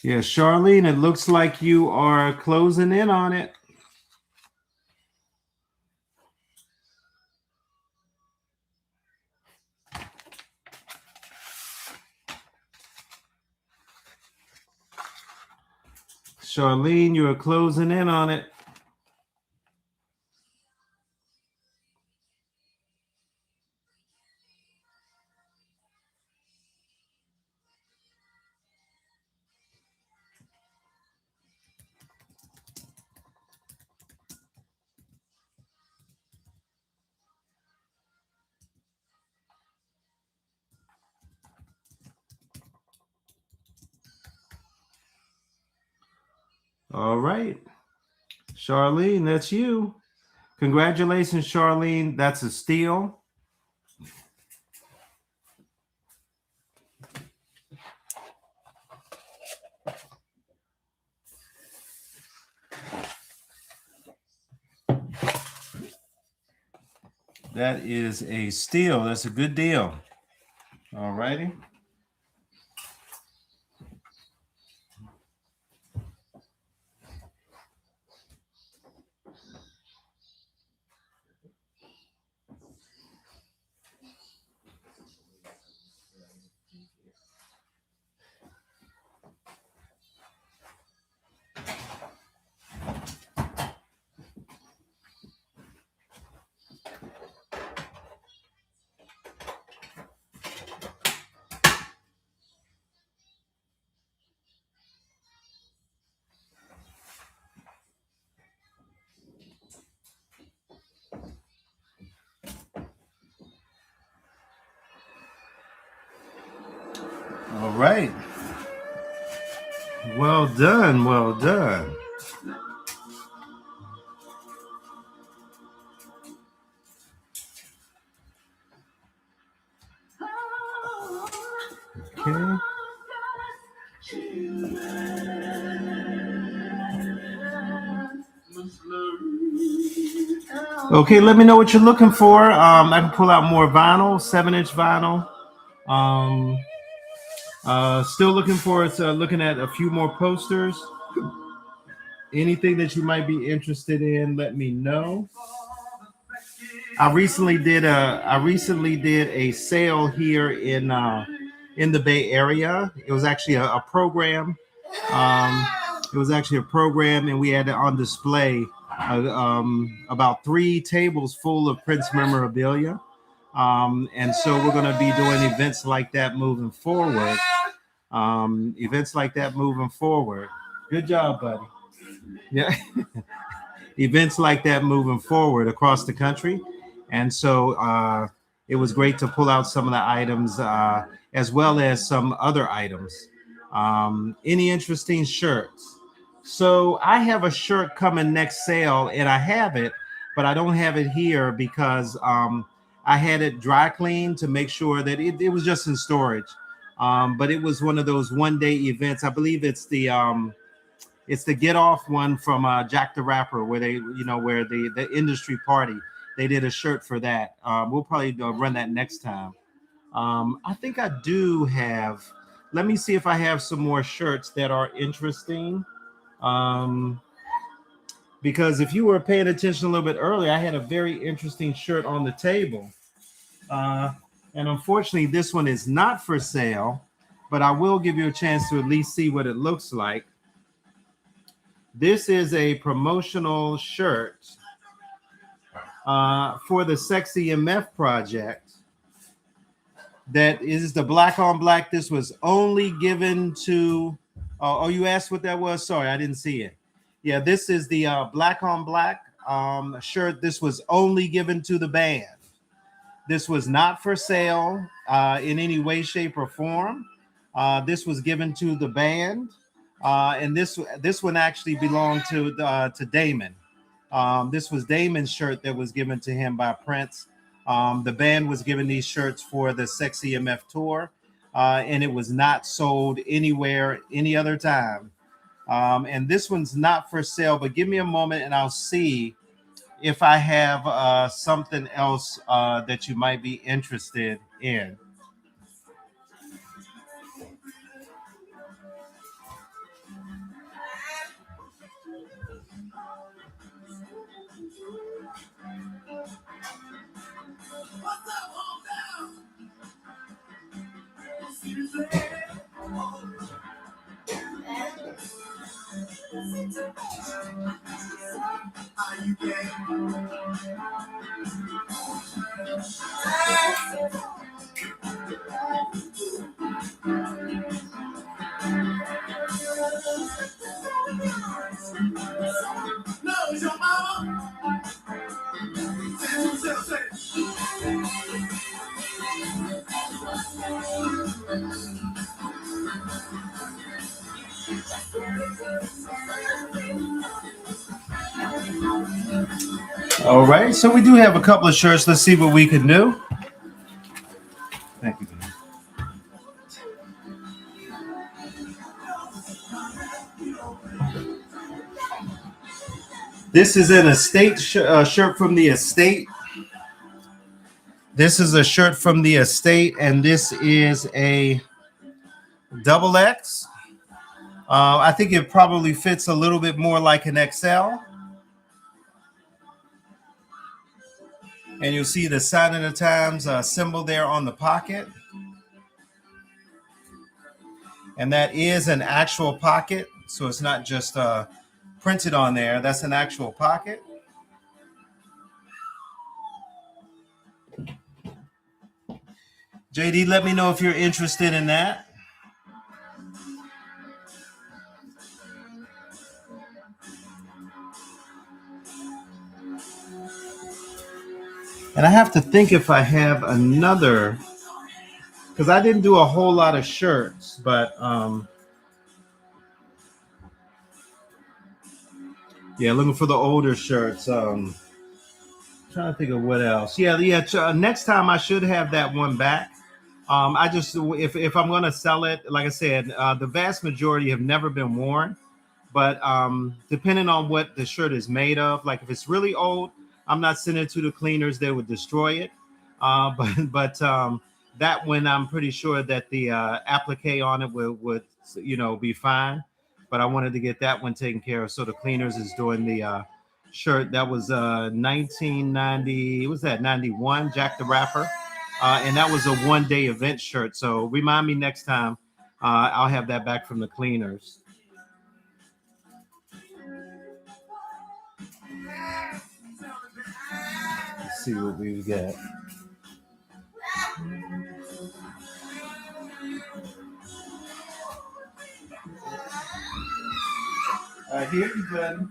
Yeah, Charlene, it looks like you are closing in on it. Charlene, you are closing in on it. All right. Charlene, that's you. Congratulations, Charlene. That's a steal. That is a steal. That's a good deal. All righty. All right. Well done. Well done. Okay. Okay, let me know what you're looking for. I can pull out more vinyl, 7-inch vinyl. Still looking at a few more posters. Anything that you might be interested in, let me know. I recently did a sale here in the Bay Area. It was actually a program. It was actually a program, and we had it on display about 3 tables full of Prince memorabilia. And so we're going to be doing events like that moving forward. Good job, buddy. Yeah. Events like that moving forward across the country. And so it was great to pull out some of the items as well as some other items Any interesting shirts? So I have a shirt coming next sale, and I have it, but I don't have it here because I had it dry cleaned to make sure that it was just in storage. But it was one of those 1 day events. I believe it's the Get Off one from Jack the Rapper, where they, where the industry party, they did a shirt for that. We'll probably run that next time. I think I do have. Let me see if I have some more shirts that are interesting. Um, because if you were paying attention a little bit earlier, I had a very interesting shirt on the table. Uh, and unfortunately, this one is not for sale, but I will give you a chance to at least see what it looks like. This is a promotional shirt for the Sexy MF project. That is the black on black. This was only given to. Oh, you asked what that was? Sorry, I didn't see it. Yeah, this is the black on black shirt. This was only given to the band. This was not for sale in any way, shape, or form. This was given to the band, and this one actually belonged to Damon. This was Damon's shirt that was given to him by Prince. The band was given these shirts for the Sexy MF tour, and it was not sold anywhere any other time. And this one's not for sale, but give me a moment and I'll see if I have something else that you might be interested in. All right, so we do have a couple of shirts. Let's see what we can do. Thank you. This is an estate shirt from the estate. This is a shirt from the estate, and this is a double X. I think it probably fits a little bit more like an XL. And you'll see the Sign of the Times symbol there on the pocket. And that is an actual pocket, so it's not just printed on there. That's an actual pocket. JD, let me know if you're interested in that. And I have to think if I have another, because I didn't do a whole lot of shirts, but yeah, looking for the older shirts. Trying to think of what else. Yeah. Next time I should have that one back. I just if I'm gonna sell it, like I said, the vast majority have never been worn. But depending on what the shirt is made of, like if it's really old, I'm not sending it to the cleaners; they would destroy it. But that one, I'm pretty sure that the applique on it would be fine. But I wanted to get that one taken care of, so the cleaners is doing the shirt. That was 1990. What was that? 91. Jack the Rapper, and that was a 1 day event shirt. So remind me next time. I'll have that back from the cleaners. Let's see what we got. I hear you, buddy.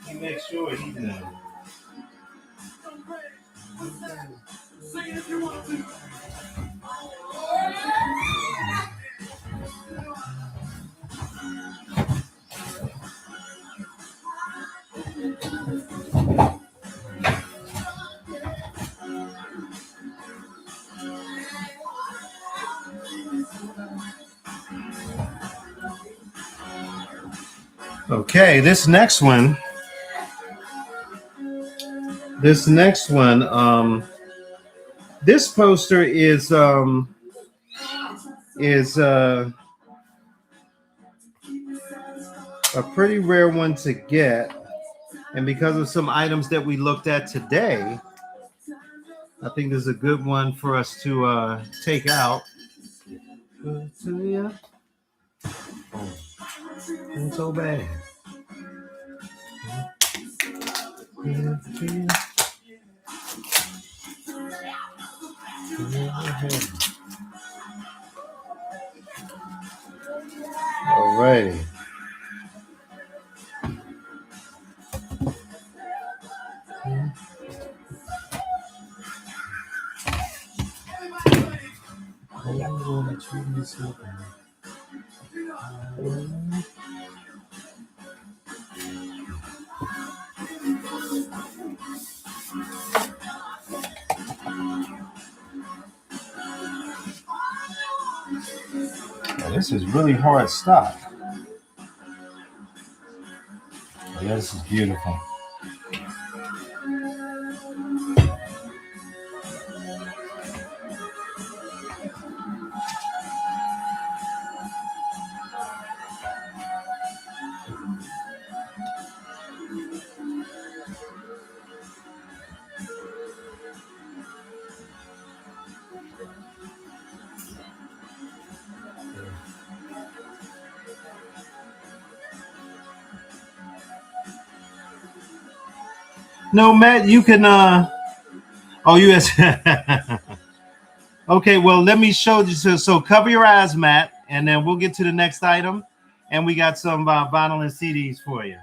He makes sure he does. Okay, this next one, this poster is a pretty rare one to get, and because of some items that we looked at today, I think this is a good one for us to take out. Good to ya. Oh, ain't so bad. Good to ya. All righty. Oh, this is really hard stock. Oh, yeah, this is beautiful. No, Matt, you can oh, yes. Okay, well, let me show you. So cover your eyes, Matt, and then we'll get to the next item. And we got some vinyl and CDs for you.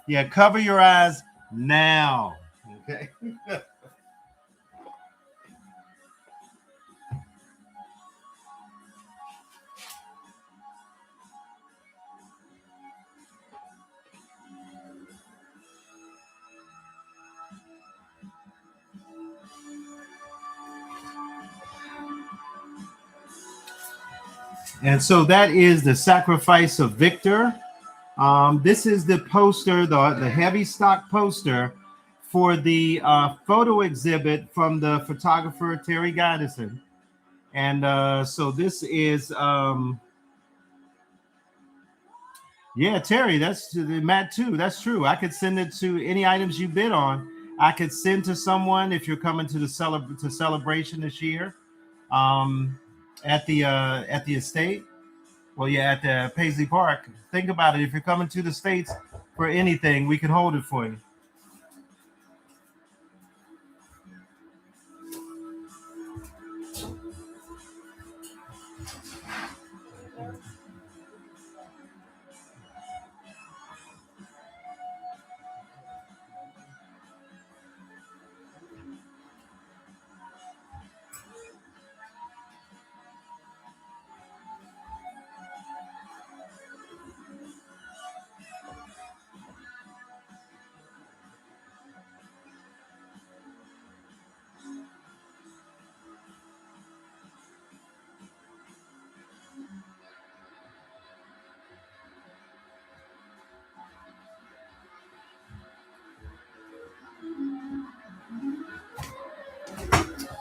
Yeah, cover your eyes now. Okay. And so that is the Sacrifice of Victor. This is the poster, the heavy stock poster for the photo exhibit from the photographer Terry Goddison. And so this is, yeah, Terry, that's Matt too. That's true. I could send it to any items you bid on. I could send to someone if you're coming to the celebration this year at the estate. Well, yeah, at the Paisley Park. Think about it. If you're coming to the States for anything, we can hold it for you.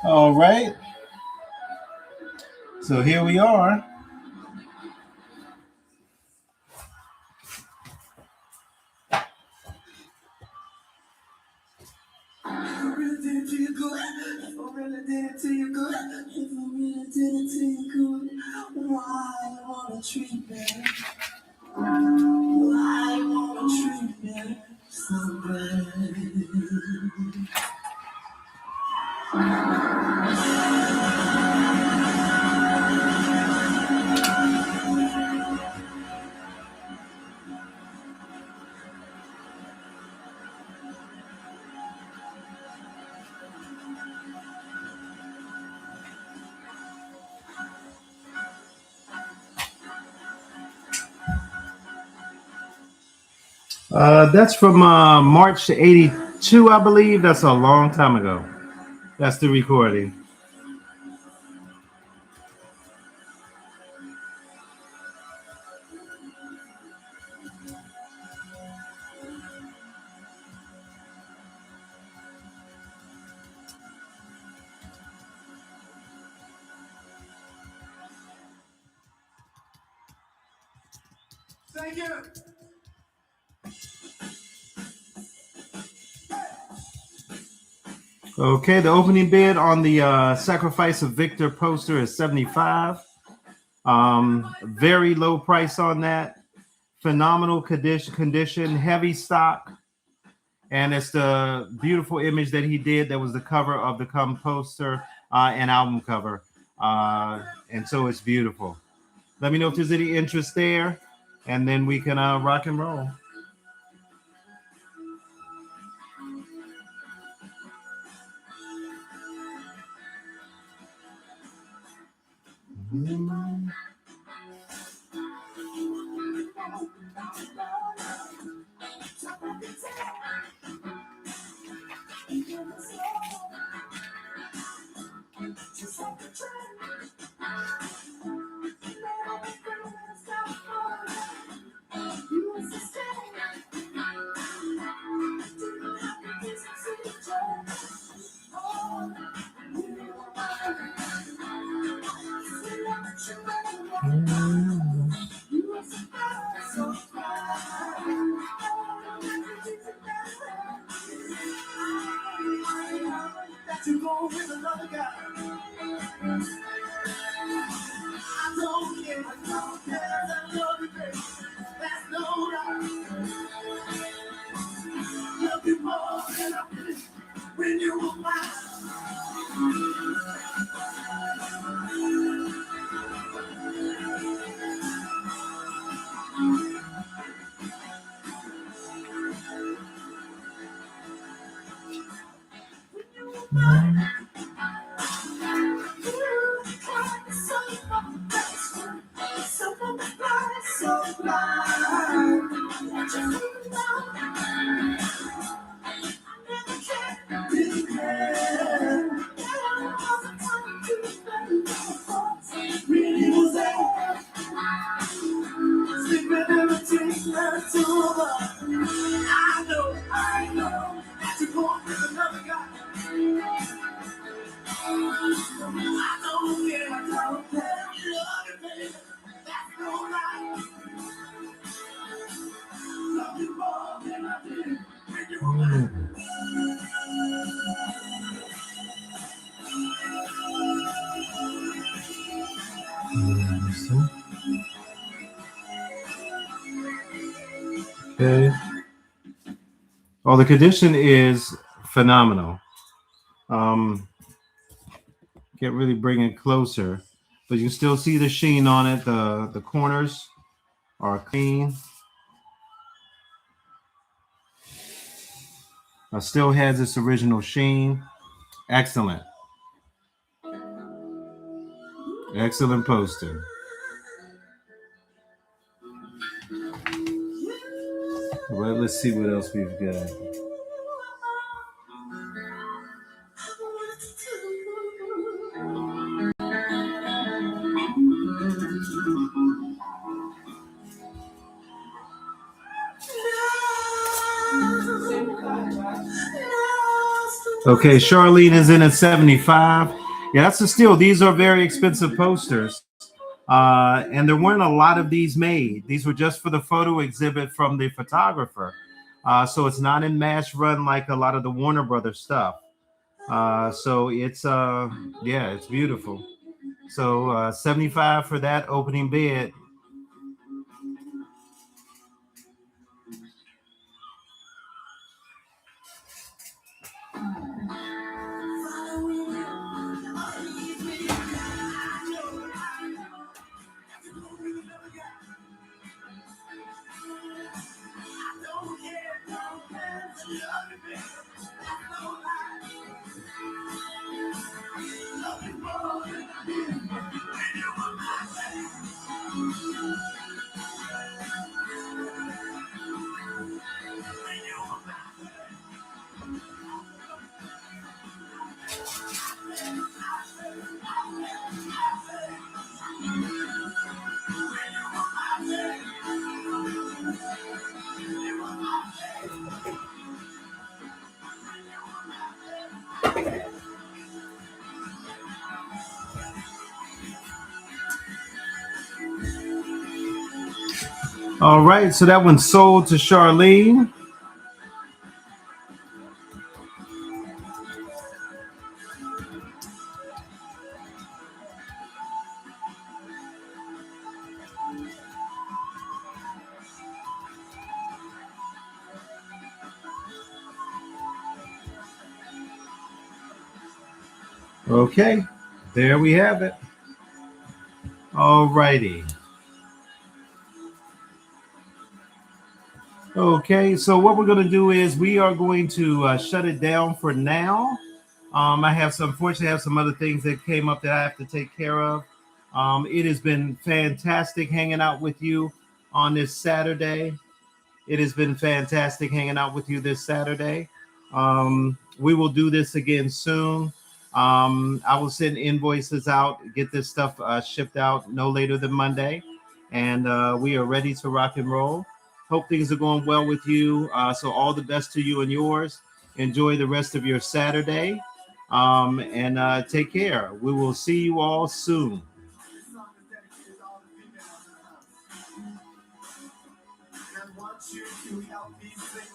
All right. So here we are. That's from March '82, I believe. That's a long time ago. That's the recording. Thank you. Okay, the opening bid on the Sacrifice of Victor poster is $75. Very low price on that. Phenomenal condition, heavy stock. And it's the beautiful image that he did that was the cover of the Come poster and album cover. And so it's beautiful. Let me know if there's any interest there, and then we can rock and roll. To go with another guy. I don't care, I love you, baby. That's no lie. Love you more than I did when you were mine. I know that you're going with another guy. I don't care, I don't care. Love you, baby. That's no lie. Love you more than I did when you were mine. Okay. Oh, the condition is phenomenal. Can't really bring it closer, but you can still see the sheen on it. The corners are clean. Still has its original sheen. Excellent. Excellent poster. Well, let's see what else we've got. Okay, Charlene is in at 75. Yeah, that's a steal. These are very expensive posters. And there weren't a lot of these made. These were just for the photo exhibit from the photographer. So it's not in mass run like a lot of the Warner Brothers stuff. So it's yeah, it's beautiful. So 75 for that opening bid. All right, so that one's sold to Charlene. Okay, there we have it. All righty. Okay, so what we're going to do is we are going to shut it down for now. Unfortunately, I have some other things that came up that I have to take care of. It has been fantastic hanging out with you on this Saturday. It has been fantastic hanging out with you this Saturday. We will do this again soon. I will send invoices out, get this stuff shipped out no later than Monday. And we are ready to rock and roll. Hope things are going well with you. So all the best to you and yours. Enjoy the rest of your Saturday. And take care. We will see you all soon. And want you to help me sing.